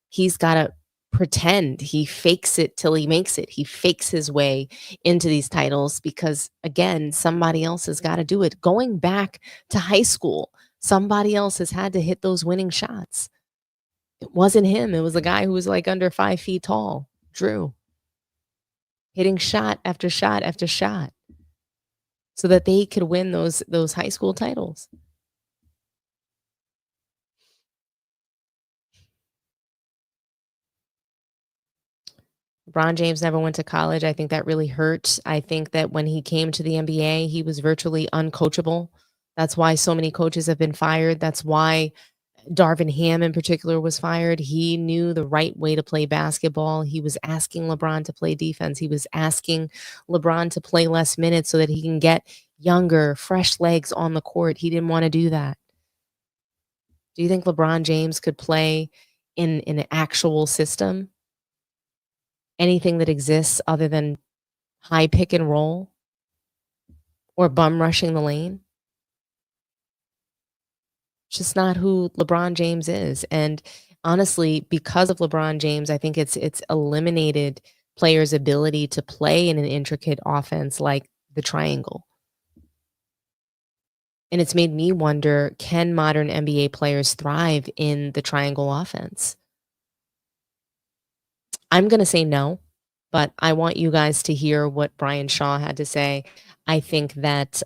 He's got to pretend. He fakes it till he makes it. He fakes his way into these titles because, again, somebody else has got to do it. Going back to high school, somebody else has had to hit those winning shots. It wasn't him. It was a guy who was like under 5 feet tall, Drew, hitting shot after shot after shot so that they could win those high school titles. LeBron James never went to college. I think that really hurt. I think that when he came to the NBA, he was virtually uncoachable. That's why so many coaches have been fired. That's why Darvin Ham in particular was fired. He knew the right way to play basketball. He was asking LeBron to play defense. He was asking LeBron to play less minutes so that he can get younger, fresh legs on the court. He didn't want to do that. Do you think LeBron James could play in an actual system? Anything that exists other than high pick and roll or bum rushing the lane? It's just not who LeBron James is. And honestly, because of LeBron James, I think it's eliminated players' ability to play in an intricate offense like the triangle. And it's made me wonder, can modern NBA players thrive in the triangle offense? I'm going to say no, but I want you guys to hear what Brian Shaw had to say. I think that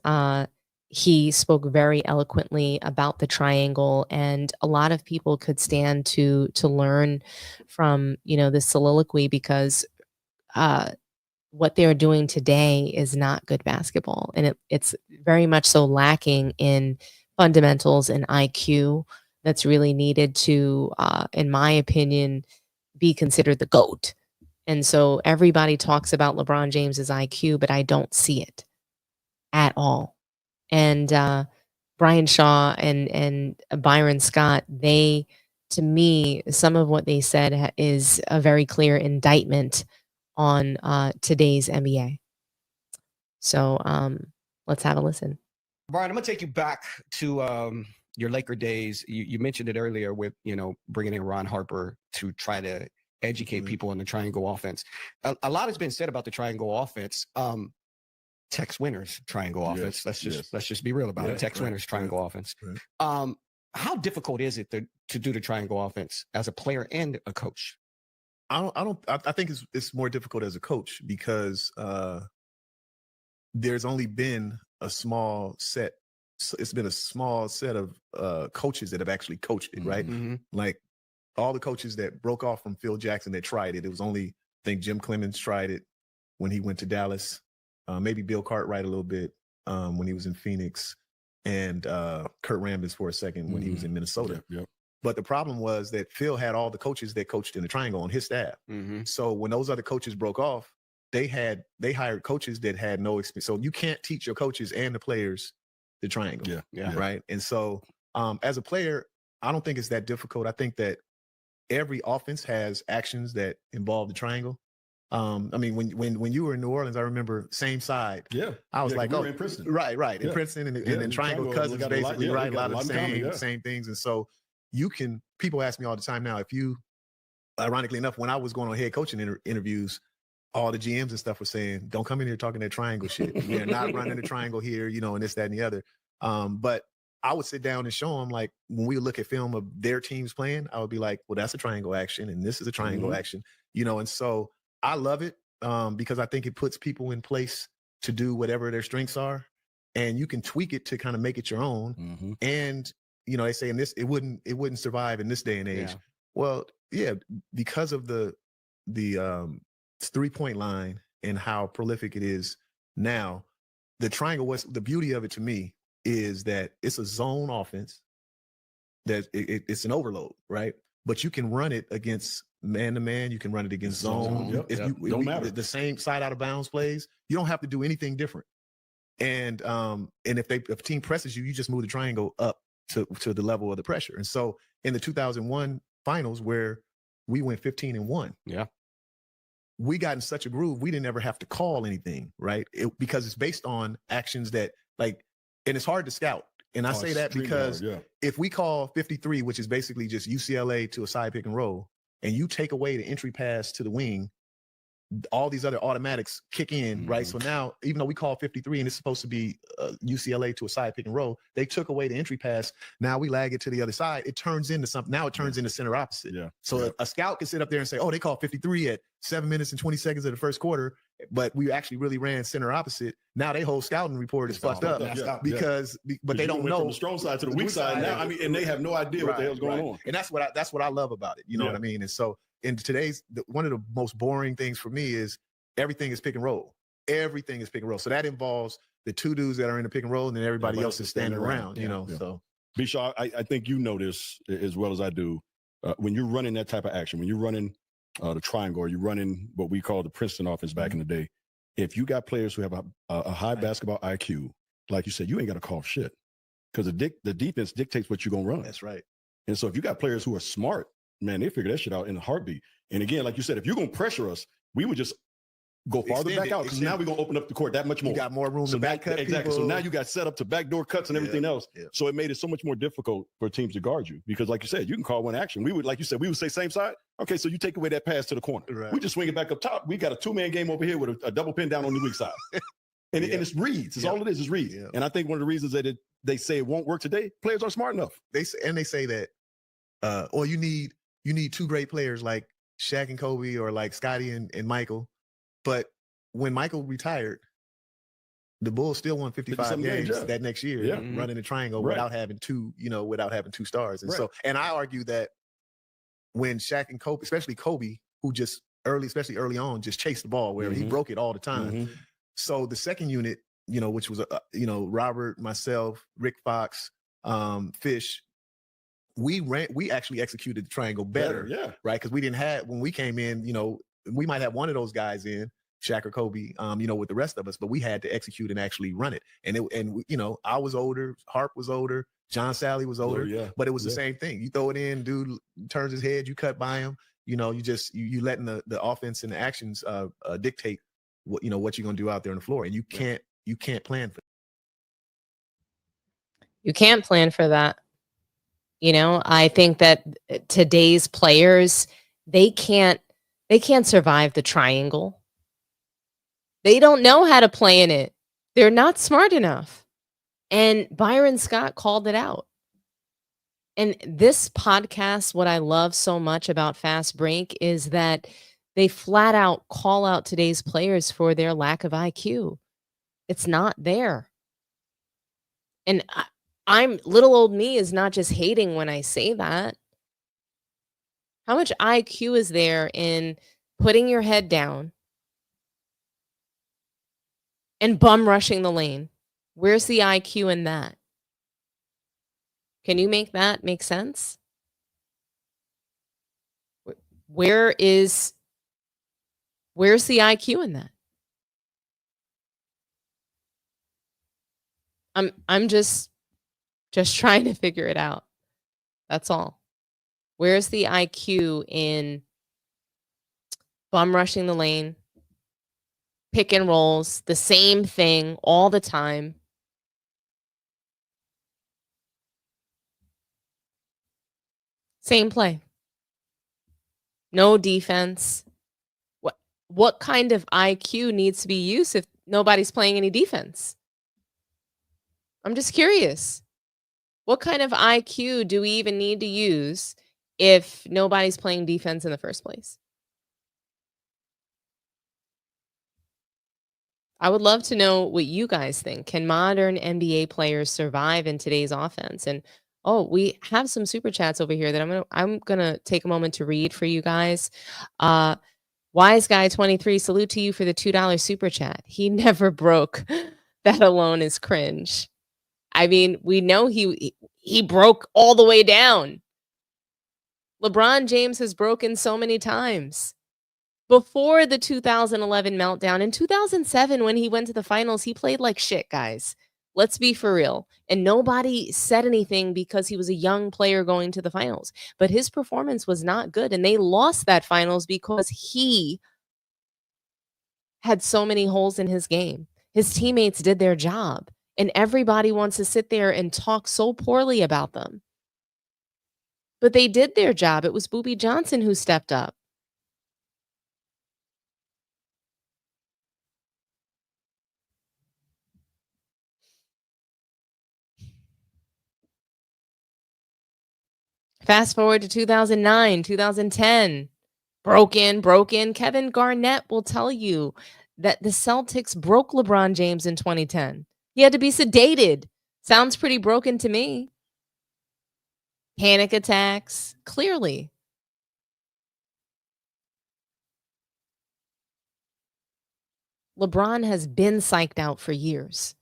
he spoke very eloquently about the triangle, and a lot of people could stand to learn from, this soliloquy, because what they're doing today is not good basketball, and it's very much so lacking in fundamentals and IQ that's really needed to, in my opinion, be considered the GOAT. And so everybody talks about LeBron James's IQ, but I don't see it at all. And Brian Shaw and Byron Scott, they to me, some of what they said is a very clear indictment on today's NBA. So let's have a listen.
Bryant, I'm going to take you back to your Laker days. You mentioned it earlier with, bringing in Ron Harper to try to educate people on the triangle offense. A lot has been said about the triangle offense. Tex Winter's triangle offense. Let's just be real about it. Tex Winter's triangle offense. Right. How difficult is it to do the triangle offense as a player and a coach?
I think it's more difficult as a coach because there's only been a small set. It's been a small set of coaches that have actually coached it, right? Mm-hmm. Like all the coaches that broke off from Phil Jackson that tried it. It was only, I think Jim Clemens tried it when he went to Dallas. Maybe Bill Cartwright a little bit when he was in Phoenix, and Kurt Rambis for a second when he was in Minnesota. Yep. But the problem was that Phil had all the coaches that coached in the triangle on his staff. Mm-hmm. So when those other coaches broke off, they hired coaches that had no experience. So you can't teach your coaches and the players the triangle. Yeah. Right. And so as a player, I don't think it's that difficult. I think that every offense has actions that involve the triangle. I mean, when you were in New Orleans, I remember same side. Yeah. I was like,
we were in Princeton.
Right. In Princeton and then triangle cousins, basically, right? A lot of the same things. And so people ask me all the time now, if you, ironically enough, when I was going on head coaching interviews, all the GMs and stuff were saying, don't come in here talking that triangle shit. We're not running the triangle here, and this, that, and the other. But I would sit down and show them, like, when we look at film of their teams playing, I would be like, well, that's a triangle action, and this is a triangle action, and so I love it because I think it puts people in place to do whatever their strengths are, and you can tweak it to kind of make it your own. Mm-hmm. And, they say it wouldn't survive in this day and age. Yeah. Well, yeah, because of the 3-point line and how prolific it is now, the triangle, the beauty of it to me is that it's a zone offense, that it's an overload, right? But you can run it against man-to-man, you can run it against zone. Don't matter. The same side out of bounds plays, you don't have to do anything different. And if a team presses you, you just move the triangle up to the level of the pressure. And so in the 2001 finals, where we went 15-1, we got in such a groove, we didn't ever have to call anything, right? Because it's based on actions that, and it's hard to scout. And I say that because if we call 53, which is basically just UCLA to a side pick and roll, and you take away the entry pass to the wing, all these other automatics kick in, right? So now, even though we call 53 and it's supposed to be UCLA to a side pick and roll, they took away the entry pass. Now we lag it to the other side. It turns into something. Now it turns into center opposite. Yeah. So a scout can sit up there and say, oh, they called 53 at 7 minutes and 20 seconds of the first quarter, but we actually really ran center opposite. Now their whole scouting report is fucked up because they don't know
from the strong side to the weak side now. I mean, and they have no idea what the hell's going on.
And that's what I love about it. You know what I mean? And so in today's, one of the most boring things for me is everything is pick and roll. Everything is pick and roll. So that involves the two dudes that are in the pick and roll, and then everybody else is standing around. So
B-Shaw, I think you know this as well as I do. When you're running that type of action, when you're running the triangle, or you're running what we call the Princeton offense back in the day, if you got players who have a high basketball IQ, like you said, you ain't got to call shit because the defense dictates what you're going to run.
That's right.
And so if you got players who are smart, man, they figure that shit out in a heartbeat. And again, like you said, if you're going to pressure us, we would just go farther back out because now we're going to open up the court that much more.
You got more room to back cut
exactly.
people.
So now you got set up to backdoor cuts and everything else. Yeah. So it made it so much more difficult for teams to guard you because, like you said, you can call one action. We would, like you said, we would say same side. Okay, so you take away that pass to the corner. Right. We just swing it back up top. We got a two-man game over here with a double pin down on the weak side. And it's reads. It's all it is reads. Yeah. And I think one of the reasons that they say it won't work today, players are smart enough.
They say that, or you need two great players like Shaq and Kobe or like Scottie and Michael. But when Michael retired, the Bulls still won 55 games that next year, running the triangle without having two stars. And so, and I argue that when Shaq and Kobe, especially Kobe, who just especially early on, just chased the ball where he broke it all the time. So the second unit, which was, Robert, myself, Rick Fox, Fish, we actually executed the triangle better, right? Because we didn't have, when we came in, we might have one of those guys in, Shaq or Kobe, you know, with the rest of us, but we had to execute and actually run it. You know, I was older, Harp was older, John Sally was older, but it was the same thing. You throw it in, dude turns his head, you cut by him. You know, you letting the offense and the actions dictate what you're gonna do out there on the floor, and you can't plan for that.
You can't plan for that. You know, I think that today's players, they can't survive the triangle. They don't know how to play in it. They're not smart enough. And Byron Scott called it out. And this podcast, what I love so much about Fast Break is that they flat out call out today's players for their lack of IQ. It's not there. And I'm little old me is not just hating when I say that. How much IQ is there in putting your head down and bum rushing the lane? Where's the IQ in that? Can you make that make sense? Where's the IQ in that? I'm just trying to figure it out. That's all. Where's the IQ in bum rushing the lane, pick and rolls, the same thing all the time? Same play. No defense. What kind of IQ needs to be used if nobody's playing any defense? I'm just curious. What kind of IQ do we even need to use if nobody's playing defense in the first place? I would love to know what you guys think. Can modern NBA players survive in today's offense? And we have some super chats over here that I'm gonna take a moment to read for you guys. Wise Guy 23, salute to you for the $2 super chat. He never broke. That alone is cringe. I mean, we know he broke all the way down. LeBron James has broken so many times. Before the 2011 meltdown, in 2007, when he went to the finals, he played like shit, guys. Let's be for real. And nobody said anything because he was a young player going to the finals. But his performance was not good. And they lost that finals because he had so many holes in his game. His teammates did their job. And everybody wants to sit there and talk so poorly about them. But they did their job. It was Boobie Johnson who stepped up. Fast forward to 2009, 2010. Broken. Kevin Garnett will tell you that the Celtics broke LeBron James in 2010. He had to be sedated. Sounds pretty broken to me. Panic attacks, clearly. LeBron has been psyched out for years.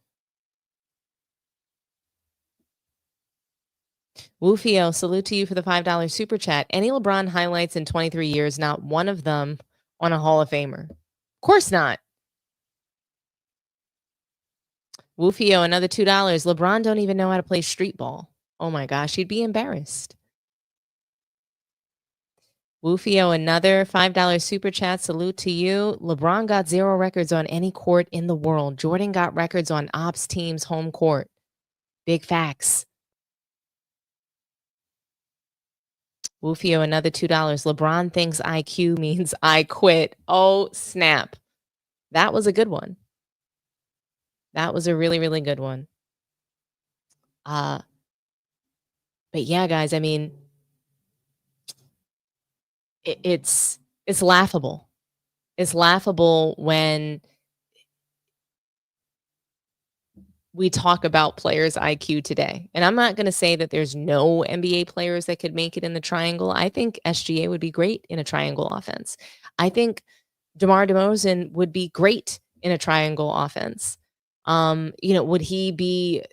Woofio, salute to you for the $5 super chat. Any LeBron highlights in 23 years, not one of them on a Hall of Famer. Of course not. Woofio, another $2. LeBron don't even know how to play street ball. Oh my gosh, he'd be embarrassed. Woofio, another $5 super chat. Salute to you. LeBron got 0 records on any court in the world. Jordan got records on ops teams' home court. Big facts. Woofio, another $2. LeBron thinks IQ means I quit. Oh, snap. That was a good one. That was a really, really good one. But yeah, guys, I mean, it's laughable. It's laughable when we talk about players' IQ today. And I'm not going to say that there's no NBA players that could make it in the triangle. I think SGA would be great in a triangle offense. I think DeMar DeRozan would be great in a triangle offense. Would he be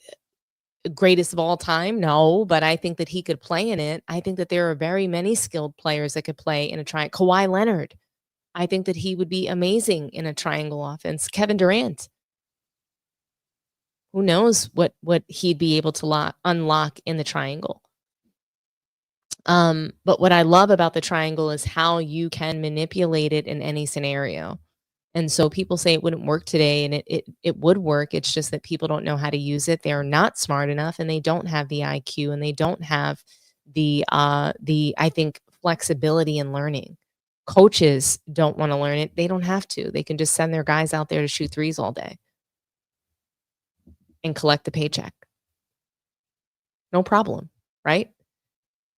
greatest of all time? No, but I think that he could play in it. I think that there are very many skilled players that could play in a triangle. Kawhi Leonard. I think that he would be amazing in a triangle offense. Kevin Durant. Who knows what he'd be able to unlock in the triangle. But what I love about the triangle is how you can manipulate it in any scenario. And so people say it wouldn't work today, and it would work. It's just that people don't know how to use it. They're not smart enough, and they don't have the IQ, and they don't have the I think flexibility in learning. Coaches don't want to learn it. They don't have to. They can just send their guys out there to shoot threes all day and collect the paycheck. No problem, right?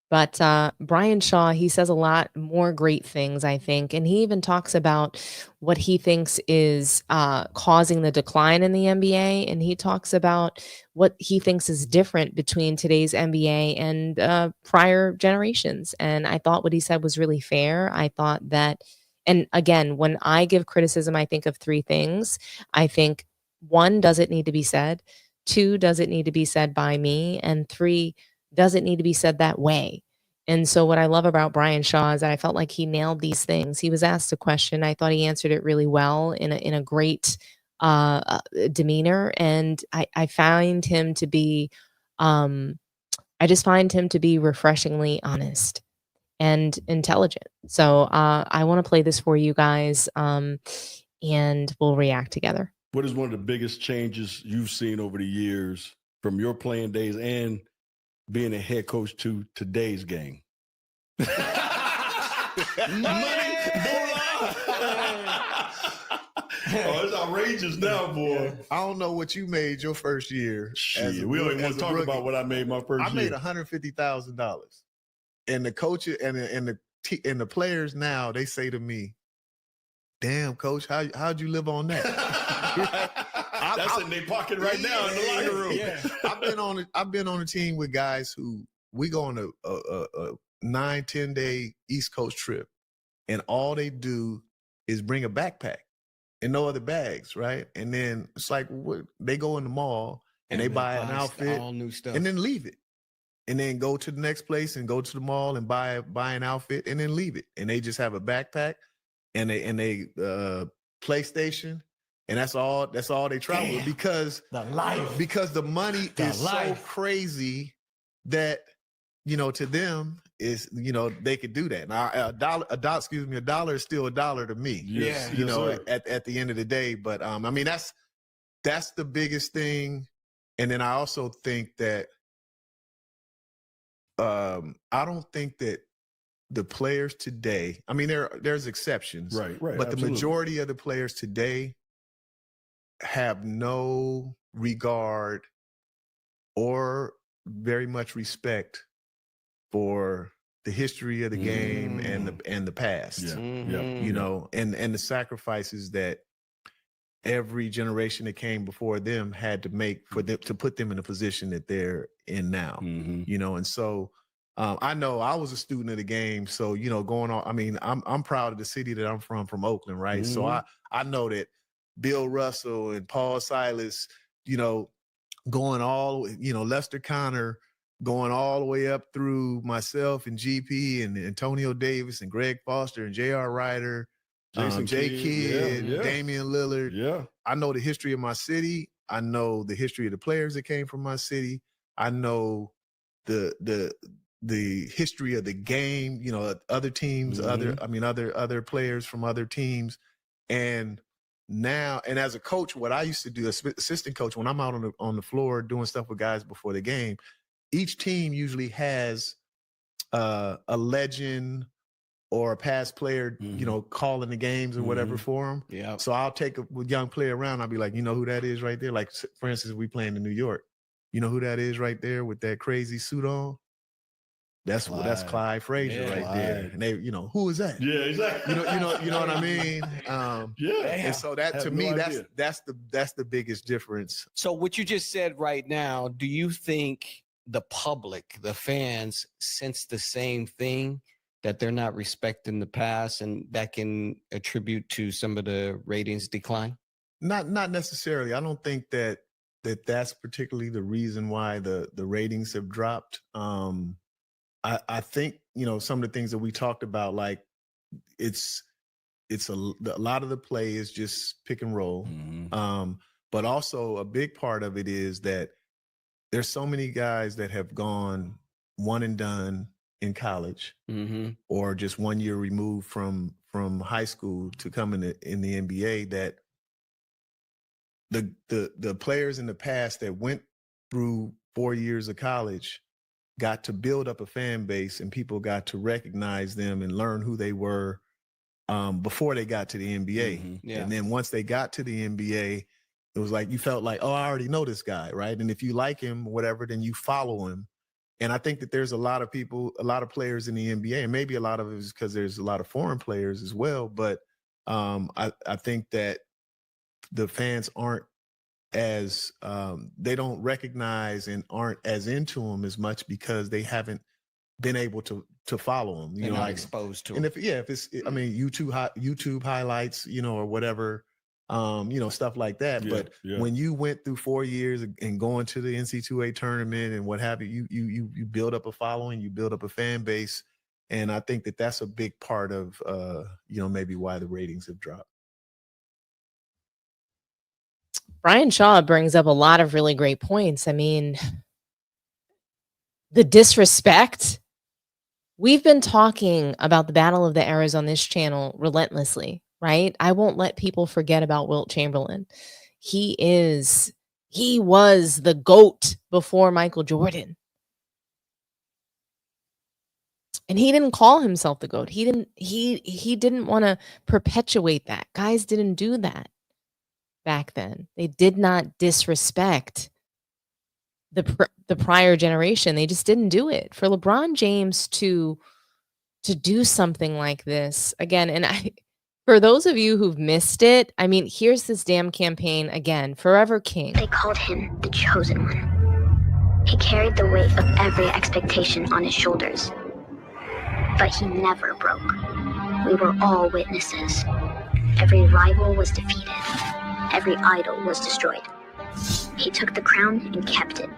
But Brian Shaw, he says a lot more great things, I think. And he even talks about what he thinks is causing the decline in the NBA. And he talks about what he thinks is different between today's NBA and prior generations. And I thought what he said was really fair. I thought that, and again, when I give criticism, I think of three things. I think, one, does it need to be said? Two, does it need to be said by me? And three, does it need to be said that way? And so what I love about Brian Shaw is that I felt like he nailed these things. He was asked a question. I thought he answered it really well in a great demeanor. And I find him to be, I just find him to be refreshingly honest and intelligent. So I want to play this for you guys, and we'll react together.
What is one of the biggest changes you've seen over the years from your playing days and being a head coach to today's game? Money, oh, it's outrageous now, boy.
I don't know what you made your first year.
We don't even want to talk about what I made my first year.
I made $150,000, and the coaches and the players now, they say to me, "Damn, coach, how'd you live on that?"
That's in their pocket right now in the locker room.
Yeah. I've been on a team with guys who we go on a 9-10 day East Coast trip, and all they do is bring a backpack and no other bags, right? And then it's like they go in the mall and they buy an outfit,
all new stuff,
and then leave it, and then go to the next place and go to the mall and buy an outfit and then leave it, and they just have a backpack and a PlayStation. And that's all they travel with, because the money is so crazy that, to them is, they could do that. Now a dollar is still a dollar to me.
Yes,
at the end of the day. But I mean, that's the biggest thing. And then I also think that I don't think that the players today, I mean, there's exceptions,
right,
but
absolutely.
The majority of the players today have no regard or very much respect for the history of the game and the past.
Yeah.
And the sacrifices that every generation that came before them had to make for them to put them in the position that they're in now. And so I know I was a student of the game, so going on. I mean, I'm proud of the city that I'm from Oakland, right? So I know that Bill Russell and Paul Silas, going all, Lester Connor, going all the way up through myself and GP and Antonio Davis and Greg Foster and J.R. Ryder, Jay Kidd, Damian Lillard.
Yeah.
I know the history of my city. I know the history of the players that came from my city. I know the history of the game, other teams, other players from other teams. And now, and as a coach, what I used to do, assistant coach, when I'm out on the floor doing stuff with guys before the game, each team usually has a legend or a past player, calling the games or whatever for them.
Yeah.
So I'll take a young player around. I'll be like, you know who that is right there? Like, for instance, we playing in New York. You know who that is right there with that crazy suit on? That's Clyde Frazier right there. And they, who is that?
Yeah, exactly.
You know what I mean? And so that to me, that's the biggest difference.
So what you just said right now, do you think the public, the fans, sense the same thing, that they're not respecting the past, and that can attribute to some of the ratings decline?
Not necessarily. I don't think that's particularly the reason why the ratings have dropped. I think, some of the things that we talked about, like it's it's a lot of the play is just pick and roll. But also a big part of it is that there's so many guys that have gone one and done in college or just 1 year removed from high school to come in the NBA, that the players in the past that went through 4 years of college got to build up a fan base, and people got to recognize them and learn who they were before they got to the NBA. And then once they got to the NBA, it was like you felt like, oh, I already know this guy, right? And if you like him, whatever, then you follow him. And I think that there's a lot of people, a lot of players in the NBA, and maybe a lot of it is because there's a lot of foreign players as well. But I think that the fans aren't as they don't recognize and aren't as into him as much because they haven't been able to follow him.
They're not exposed to
and
him.
if it's, I mean, YouTube highlights, or whatever, stuff like that. But when you went through 4 years and going to the NCAA tournament and what have you, you build up a following, you build up a fan base, and I think that that's a big part of maybe why the ratings have dropped.
Brian Shaw brings up a lot of really great points. I mean, the disrespect. We've been talking about the battle of the eras on this channel relentlessly, right? I won't let people forget about Wilt Chamberlain. He was the GOAT before Michael Jordan. And he didn't call himself the GOAT. He didn't want to perpetuate that. Guys didn't do that back then. They did not disrespect the prior generation. They just didn't do it. For LeBron James to do something like this again, and for those of you who've missed it, I mean, here's this damn campaign again, Forever King.
They called him the chosen one. He carried the weight of every expectation on his shoulders. But he never broke. We were all witnesses. Every rival was defeated. Every idol was destroyed. He took the crown and kept it.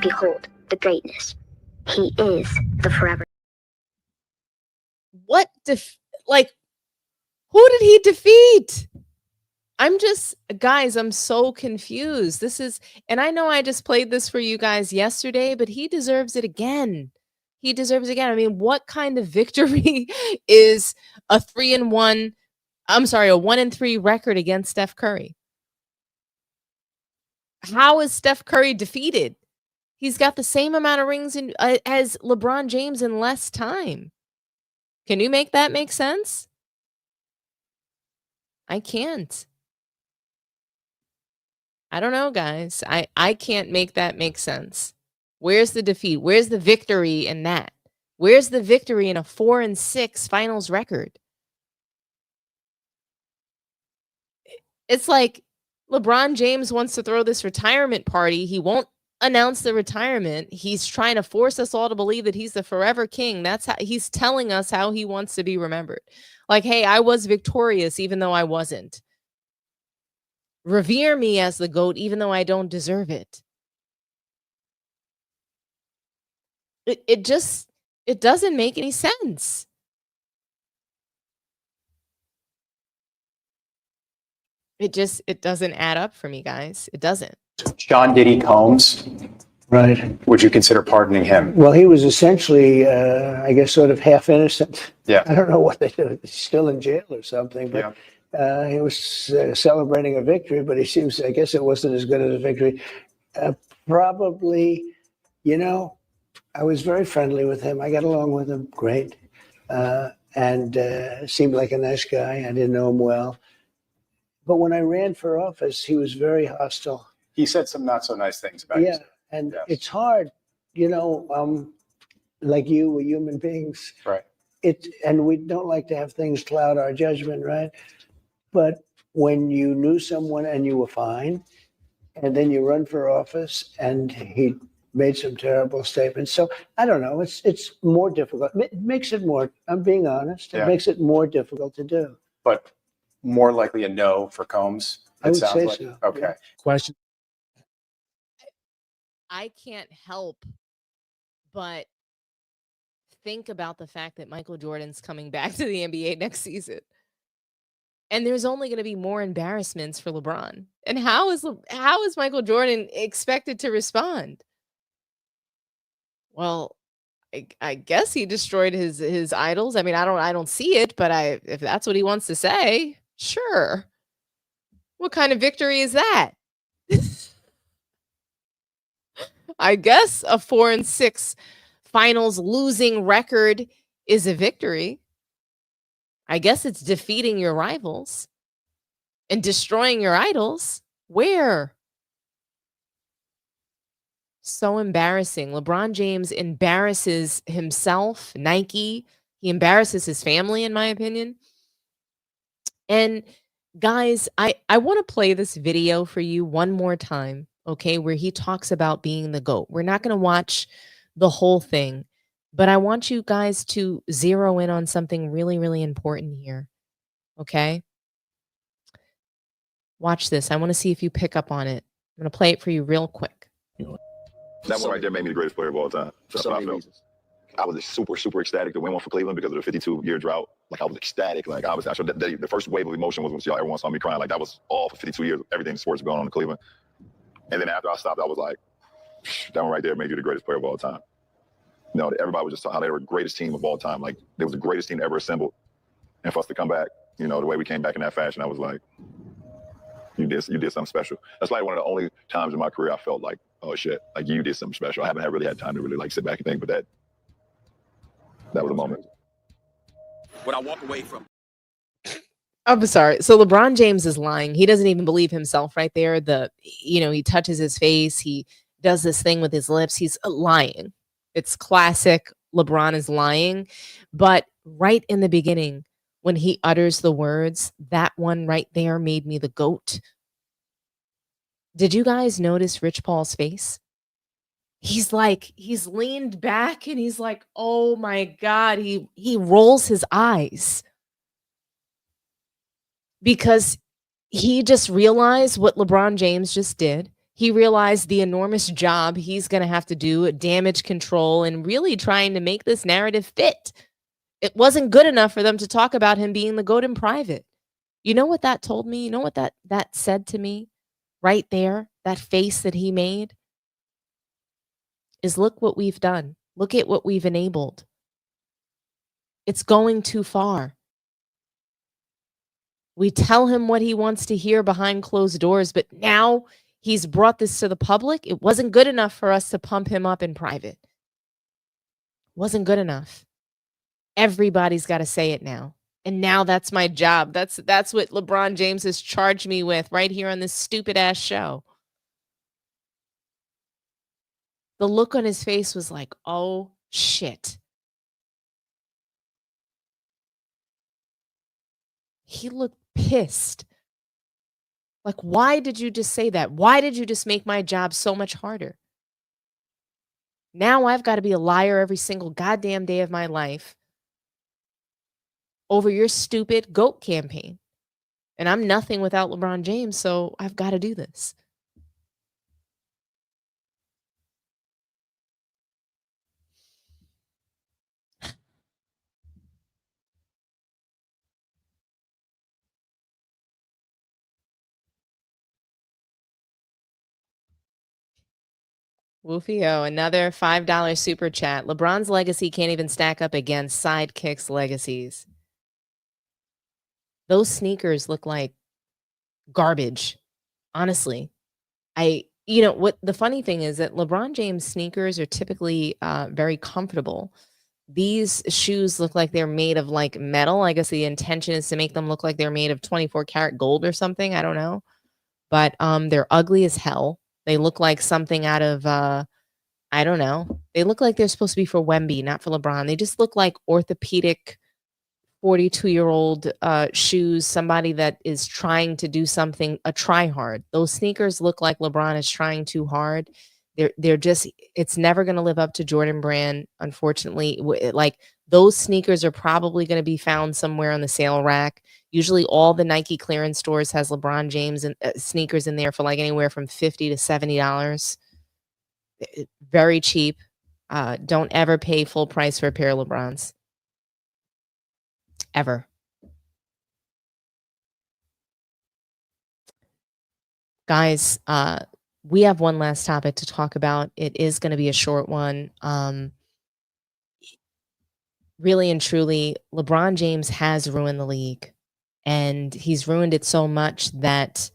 Behold the greatness. He is the forever.
What who did he defeat? Guys, I'm so confused. And I know I just played this for you guys yesterday, but he deserves it again. He deserves it again. I mean, what kind of victory is a 1-3 record against Steph Curry? How is Steph Curry defeated? He's got the same amount of rings as LeBron James in less time. Can you make that make sense? I can't. I don't know, guys. I can't make that make sense. Where's the defeat? Where's the victory in that? Where's the victory in a 4-6 finals record? It's like LeBron James wants to throw this retirement party. He won't announce the retirement. He's trying to force us all to believe that he's the forever king. That's how he's telling us how he wants to be remembered. Like, hey, I was victorious even though I wasn't. Revere me as the GOAT even though I don't deserve it. It doesn't make any sense. It doesn't add up for me, guys. It doesn't.
Sean Diddy Combs,
Right.
would you consider pardoning him?
Well, he was essentially, I guess, sort of half innocent.
Yeah.
I don't know what they do. He's still in jail or something, but he was celebrating a victory, but he seems, I guess it wasn't as good as a victory. Probably, I was very friendly with him. I got along with him great. And seemed like a nice guy. I didn't know him well. But when I ran for office, he was very hostile.
He said some not so nice things about you.
And it's hard, like you, we're human beings.
Right.
And we don't like to have things cloud our judgment, right? But when you knew someone and you were fine, and then you run for office and he made some terrible statements. So I don't know, it's more difficult. It makes it more, I'm being honest, it makes it more difficult to do.
But more likely a no for Combs,
I
it
would
sounds
say
like.
so.
Okay.
Yeah.
Question.
I can't help but think about the fact that Michael Jordan's coming back to the NBA next season. And there's only going to be more embarrassments for LeBron. And how is Michael Jordan expected to respond? Well, I guess he destroyed his idols. I mean, I don't see it, but if that's what he wants to say, sure. What kind of victory is that? I guess a 4-6 finals losing record is a victory. I guess it's defeating your rivals and destroying your idols. Where? So embarrassing. LeBron James embarrasses himself, Nike. He embarrasses his family, in my opinion. And guys, I want to play this video for you one more time, okay, where he talks about being the GOAT. We're not going to watch the whole thing, but I want you guys to zero in on something really, really important here, okay? Watch this. I want to see if you pick up on it. I'm going to play it for you real quick.
That one right there made me the greatest player of all time. That's what I felt. I was super, super ecstatic to win one for Cleveland because of the 52-year drought. Like, I was ecstatic. Like, I showed the first wave of emotion was when everyone saw me crying. Like, that was all for 52 years. Everything in sports going on in Cleveland. And then after I stopped, I was like, that one right there made you the greatest player of all time. You know, everybody was just talking how they were the greatest team of all time. Like, they was the greatest team ever assembled. And for us to come back, you know, the way we came back in that fashion, I was like, you did something special. That's like one of the only times in my career I felt like, oh shit, like you did something special. I haven't really had time to really like sit back and think, but that was a moment.
What I walk away from.
I'm sorry. So LeBron James is lying. He doesn't even believe himself right there. He touches his face. He does this thing with his lips. He's lying. It's classic. LeBron is lying. But right in the beginning, when he utters the words, that one right there made me the GOAT. Did you guys notice Rich Paul's face? He's leaned back and he's like, oh my God. He rolls his eyes because he just realized what LeBron James just did. He realized the enormous job he's going to have to do, damage control, and really trying to make this narrative fit. It wasn't good enough for them to talk about him being the GOAT in private. You know what that told me? You know what that said to me? Right there, that face that he made is, look what we've done. Look at what we've enabled. It's going too far. We tell him what he wants to hear behind closed doors, but now he's brought this to the public. It wasn't good enough for us to pump him up in private. Wasn't good enough. Everybody's got to say it now. And now that's my job. That's what LeBron James has charged me with right here on this stupid ass show. The look on his face was like, oh shit. He looked pissed. Like, why did you just say that? Why did you just make my job so much harder? Now I've got to be a liar every single goddamn day of my life over your stupid GOAT campaign. And I'm nothing without LeBron James, so I've got to do this. Woofio, another $5 super chat. LeBron's legacy can't even stack up against Sidekick's legacies. Those sneakers look like garbage. Honestly, what the funny thing is that LeBron James sneakers are typically very comfortable. These shoes look like they're made of like metal. I guess the intention is to make them look like they're made of 24 karat gold or something. I don't know, but they're ugly as hell. They look like something out of I don't know. They look like they're supposed to be for Wemby, not for LeBron. They just look like orthopedic 42-year-old shoes, somebody that is trying to do something, a try hard. Those sneakers look like LeBron is trying too hard. They're just, it's never going to live up to Jordan brand, unfortunately. Like, those sneakers are probably going to be found somewhere on the sale rack. Usually all the Nike clearance stores has LeBron James and sneakers in there for like anywhere from $50 to $70. Very cheap. Don't ever pay full price for a pair of LeBrons. Ever. Guys, we have one last topic to talk about. It is going to be a short one. Really and truly, LeBron James has ruined the league, and he's ruined it so much that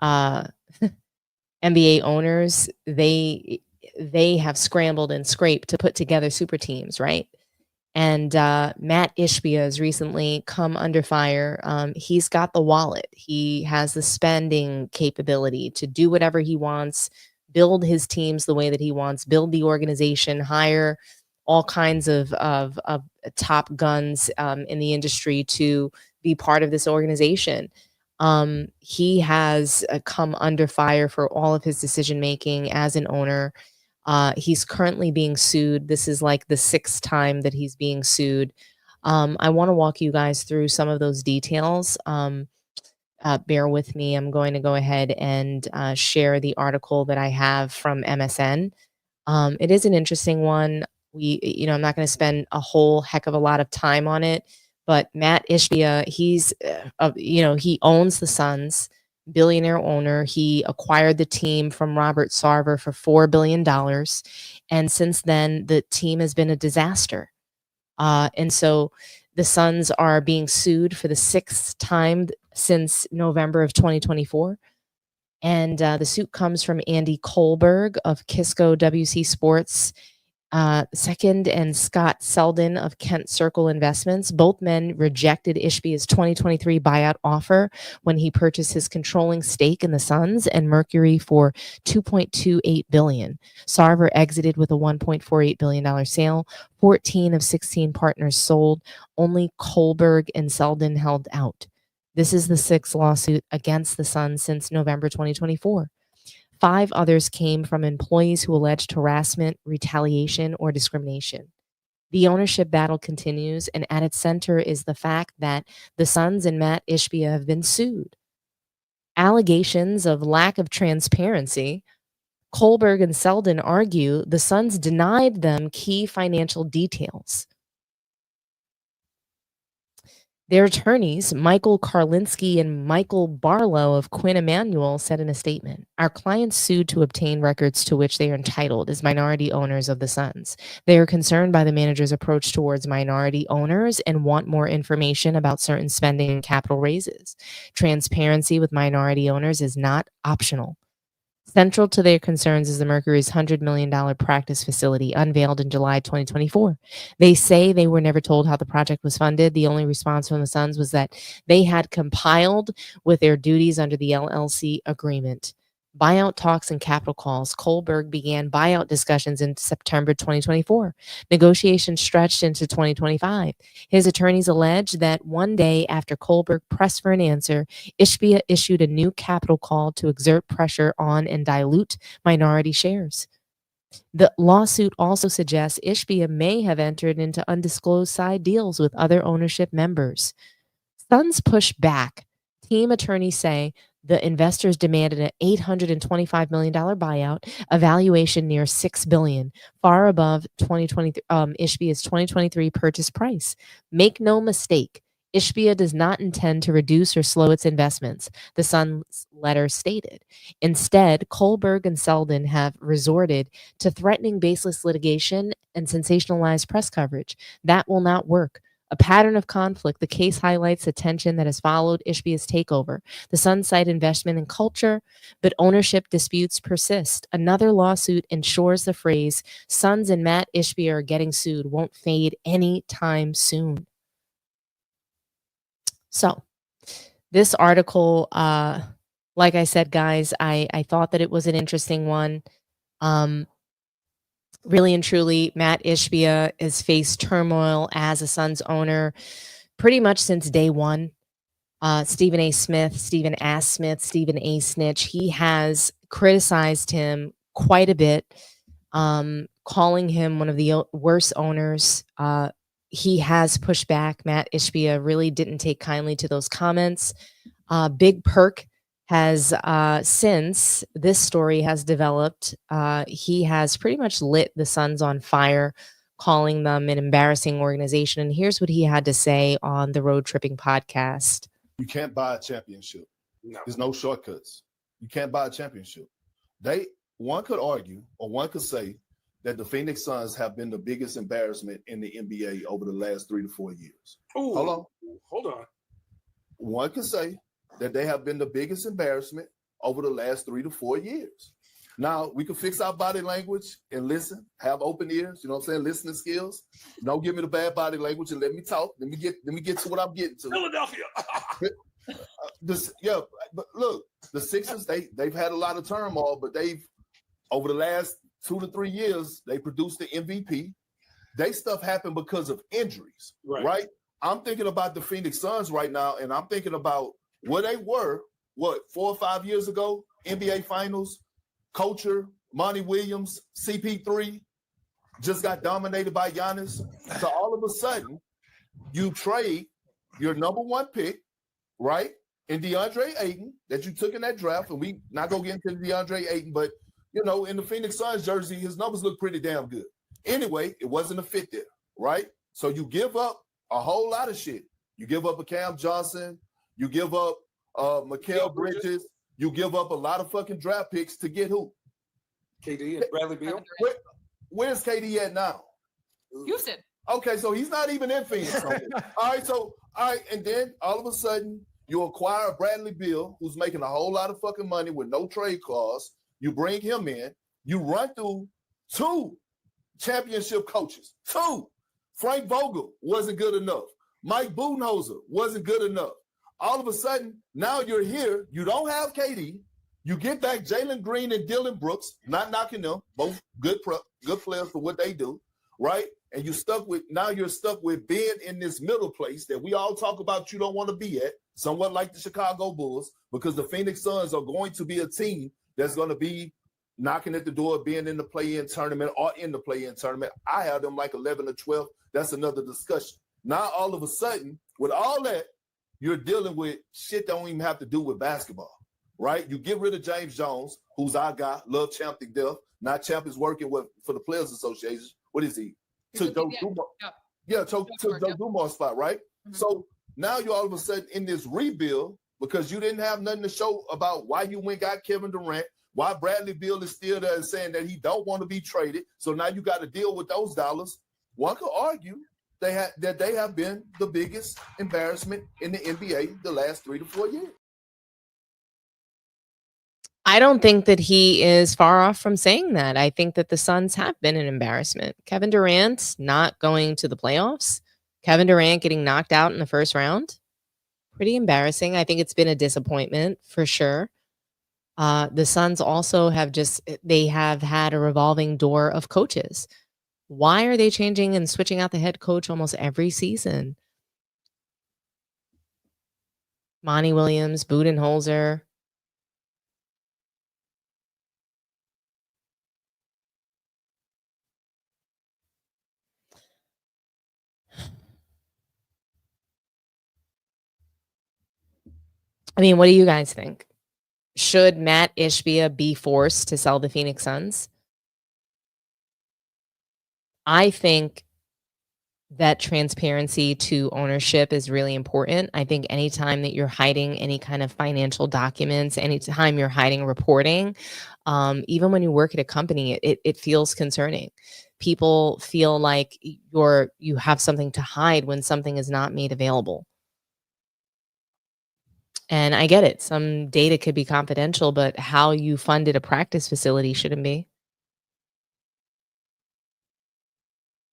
NBA owners, they have scrambled and scraped to put together super teams, right? And Matt Ishbia has recently come under fire. He's got the wallet. He has the spending capability to do whatever he wants, build his teams the way that he wants, build the organization, hire all kinds of top guns in the industry to be part of this organization. He has come under fire for all of his decision making as an owner. He's currently being sued. This is like the 6th time that he's being sued. I want to walk you guys through some of those details. Bear with me. I'm going to go ahead and share the article that I have from MSN. It is an interesting one. I'm not going to spend a whole heck of a lot of time on it, but Matt Ishbia, he owns the Suns, billionaire owner. He acquired the team from Robert Sarver for $4 billion. And since then, the team has been a disaster. And so the Suns are being sued for the 6th time since November of 2024. And the suit comes from Andy Kohlberg of Kisco WC Sports, second, and Scott Selden of Kent Circle Investments. Both men rejected Ishbia's 2023 buyout offer when he purchased his controlling stake in the Suns and Mercury for $2.28 billion. Sarver exited with a $1.48 billion sale. 14 of 16 partners sold. Only Kohlberg and Selden held out. This is the 6th lawsuit against the Suns since November 2024. 5 others came from employees who alleged harassment, retaliation, or discrimination. The ownership battle continues, and at its center is the fact that the Suns and Matt Ishbia have been sued. Allegations of lack of transparency. Kohlberg and Selden argue the Suns denied them key financial details. Their attorneys, Michael Karlinski and Michael Barlow of Quinn Emanuel, said in a statement, "Our clients sued to obtain records to which they are entitled as minority owners of the Suns. They are concerned by the manager's approach towards minority owners and want more information about certain spending and capital raises. Transparency with minority owners is not optional." Central to their concerns is the Mercury's $100 million practice facility unveiled in July 2024. They say they were never told how the project was funded. The only response from the Suns was that they had complied with their duties under the LLC agreement. Buyout talks and capital calls. Kohlberg began buyout discussions in September 2024. Negotiations stretched into 2025. His attorneys allege that one day after Kohlberg pressed for an answer, Ishbia issued a new capital call to exert pressure on and dilute minority shares. The lawsuit also suggests Ishbia may have entered into undisclosed side deals with other ownership members. Suns push back. Team attorneys say the investors demanded an $825 million buyout, a valuation near $6 billion, far above Ishbia's 2023 purchase price. Make no mistake, Ishbia does not intend to reduce or slow its investments, the Sun's letter stated. Instead, Kohlberg and Selden have resorted to threatening baseless litigation and sensationalized press coverage. That will not work. A pattern of conflict, the case highlights the tension that has followed Ishbia's takeover. The Suns cite investment in culture, but ownership disputes persist. Another lawsuit ensures the phrase, "Suns and Matt Ishbia are getting sued," won't fade anytime soon. So, this article, like I said, guys, I thought that it was an interesting one. Really and truly, Matt Ishbia has faced turmoil as a Suns owner pretty much since day one. Stephen A. Smith, Stephen A. Snitch, he has criticized him quite a bit, calling him one of the worst owners. He has pushed back. Matt Ishbia really didn't take kindly to those comments. Big perk has since this story has developed, he has pretty much lit the Suns on fire, calling them an embarrassing organization. And here's what he had to say on the Road Tripping podcast.
You can't buy a championship.
No.
There's no shortcuts. You can't buy a championship. One could argue, or one could say, that the Phoenix Suns have been the biggest embarrassment in the NBA over the last 3 to 4 years.
Ooh,
Hold on. One could say that they have been the biggest embarrassment over the last 3 to 4 years. Now, we can fix our body language and listen, have open ears, you know what I'm saying, listening skills. Don't give me the bad body language and let me talk. Let me get to what I'm getting to.
Philadelphia.
But look, the Sixers, they've had a lot of turmoil, but over the last 2 to 3 years, they produced the MVP. They stuff happened because of injuries, right? I'm thinking about the Phoenix Suns right now, and I'm thinking about where they were, 4 or 5 years ago, NBA Finals, Culture, Monty Williams, CP3, just got dominated by Giannis. So all of a sudden, you trade your number 1 pick, right, in DeAndre Ayton that you took in that draft, and we not going to get into DeAndre Ayton, but, you know, in the Phoenix Suns jersey, his numbers look pretty damn good. Anyway, it wasn't a fit there, right? So you give up a whole lot of shit. You give up a Cam Johnson. You give up Mikal Bridges. You give up a lot of fucking draft picks to get who?
KD and Bradley Beal.
Where's KD at now?
Houston.
Okay, so he's not even in Phoenix. All right, and then all of a sudden you acquire Bradley Beal, who's making a whole lot of fucking money with no trade clause. You bring him in. You run through 2 championship coaches. 2. Frank Vogel wasn't good enough. Mike Budenholzer wasn't good enough. All of a sudden, now you're here. You don't have KD. You get back Jalen Green and Dylan Brooks, not knocking them, both good players for what they do, right? And you're stuck with being in this middle place that we all talk about you don't want to be at, somewhat like the Chicago Bulls, because the Phoenix Suns are going to be a team that's going to be knocking at the door of being in the play-in tournament or in the play-in tournament. I have them like 11 or 12. That's another discussion. Now, all of a sudden, with all that, you're dealing with shit that don't even have to do with basketball, right? You get rid of James Jones, who's our guy, love Champ to death. Now Champ is working for the Players Association. What is he? To Joe Dumars. Yeah, to Joe Dumars spot, right? Mm-hmm. So now you're all of a sudden in this rebuild because you didn't have nothing to show about why you went got Kevin Durant, why Bradley Beal is still there and saying that he don't want to be traded. So now you got to deal with those dollars. One could argue that they have been the biggest embarrassment in the NBA the last 3 to 4 years.
I don't think that he is far off from saying that. I think that the Suns have been an embarrassment. Kevin Durant not going to the playoffs. Kevin Durant getting knocked out in the first round. Pretty embarrassing. I think it's been a disappointment for sure. The Suns also they have had a revolving door of coaches. Why are they changing and switching out the head coach almost every season? Monty Williams, Budenholzer. I mean, what do you guys think? Should Matt Ishbia be forced to sell the Phoenix Suns? I think that transparency to ownership is really important. I think anytime that you're hiding any kind of financial documents, anytime you're hiding reporting, even when you work at a company, it feels concerning. People feel like you have something to hide when something is not made available. And I get it. Some data could be confidential, but how you funded a practice facility shouldn't be.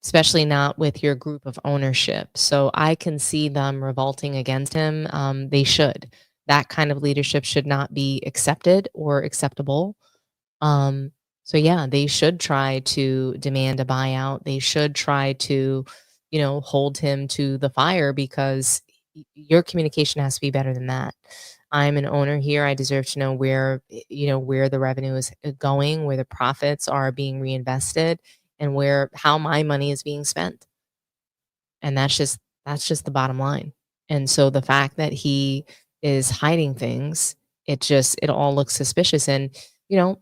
Especially not with your group of ownership. So I can see them revolting against him. They should. That kind of leadership should not be accepted or acceptable. So yeah, they should try to demand a buyout. They should try to, hold him to the fire because your communication has to be better than that. I'm an owner here. I deserve to know where the revenue is going, where the profits are being reinvested, and how my money is being spent. And that's just the bottom line. And so the fact that he is hiding things it all looks suspicious. And, you know,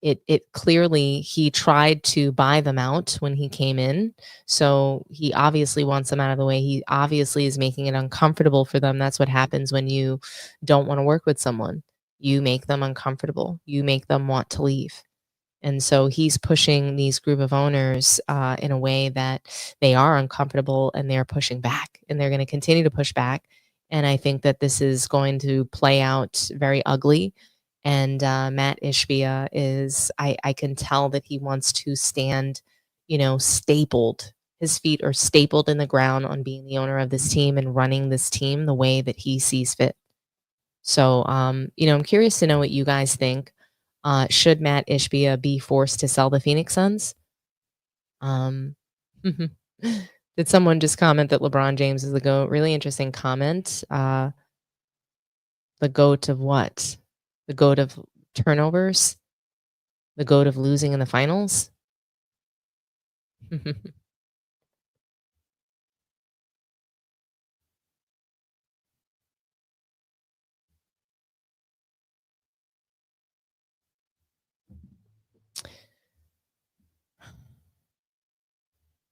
it clearly, he tried to buy them out when he came in. So he obviously wants them out of the way. He obviously is making it uncomfortable for them. That's what happens when you don't want to work with someone. You make them uncomfortable. You make them want to leave. And so he's pushing these group of owners in a way that they are uncomfortable, and they're pushing back, and they're going to continue to push back. And I think that this is going to play out very ugly. And Matt Ishbia is, I can tell that he wants to stand, you know, stapled. His feet are stapled in the ground on being the owner of this team and running this team the way that he sees fit. So, you know, I'm curious to know what you guys think. Should Matt Ishbia be forced to sell the Phoenix Suns? Did someone just comment that LeBron James is the GOAT? Really interesting comment. The GOAT of what? The GOAT of turnovers? The GOAT of losing in the finals?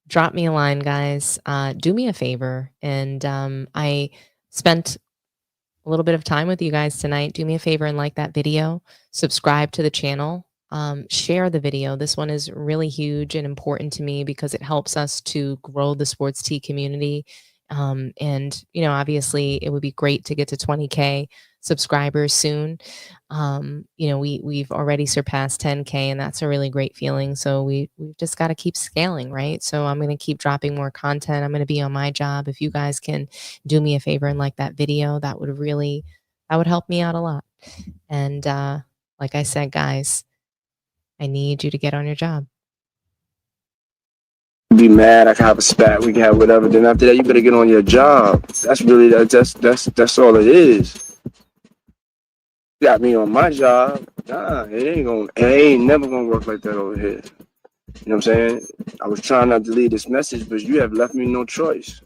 Drop me a line, guys. Do me a favor. And I spent a little bit of time with you guys tonight. Do me a favor and like that video. Subscribe to the channel. Share the video. This one is really huge and important to me because it helps us to grow the sports tea community. And, you know, obviously it would be great to get to 20K subscribers soon. You know, we've already surpassed 10K, and that's a really great feeling. So we've just got to keep scaling, right? So I'm going to keep dropping more content. I'm going to be on my job. If you guys can do me a favor and like that video, that would help me out a lot. And like I said, guys, I need you to get on your job.
Be mad, I can have a spat, we can have whatever. Then after that, you better get on your job. That's really that's all it is. Got me on my job. Nah, it ain't never gonna work like that over here. You know what I'm saying? I was trying not to leave this message, but you have left me no choice.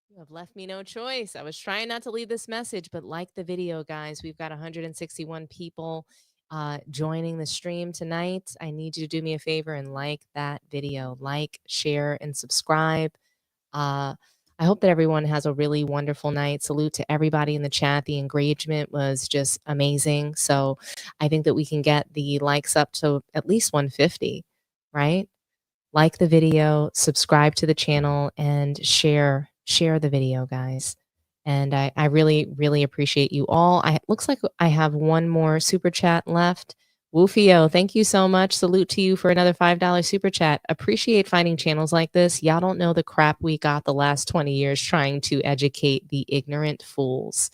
You have left me no choice. I was trying not to leave this message, but like the video, guys, we've got 161 people joining the stream tonight. I need you to do me a favor and like that video. Like, share, and subscribe. I hope that everyone has a really wonderful night. Salute to everybody in the chat. The engagement was just amazing. So I think that we can get the likes up to at least 150, right? Like the video, subscribe to the channel, and share the video, guys. And I really, really appreciate you all. Looks like I have one more super chat left. Woofio, thank you so much. Salute to you for another $5 super chat. Appreciate finding channels like this. Y'all don't know the crap we got the last 20 years trying to educate the ignorant fools.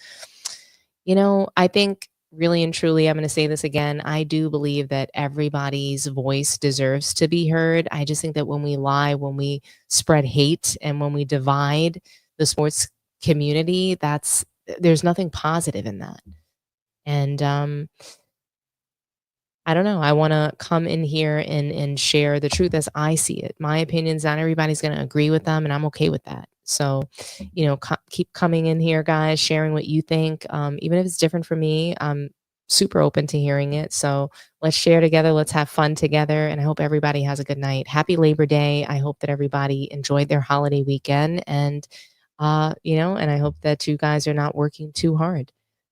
You know, I think really and truly, I'm going to say this again, I do believe that everybody's voice deserves to be heard. I just think that when we lie, when we spread hate, and when we divide the sports community, there's nothing positive in that. And I don't know. I want to come in here and share the truth as I see it. My opinions, not everybody's going to agree with them, and I'm okay with that. So, you know, keep coming in here, guys, sharing what you think. Even if it's different from me, I'm super open to hearing it. So let's share together. Let's have fun together. And I hope everybody has a good night. Happy Labor Day. I hope that everybody enjoyed their holiday weekend. And you know, and I hope that you guys are not working too hard.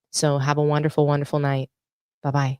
So have a wonderful, wonderful night. Bye-bye.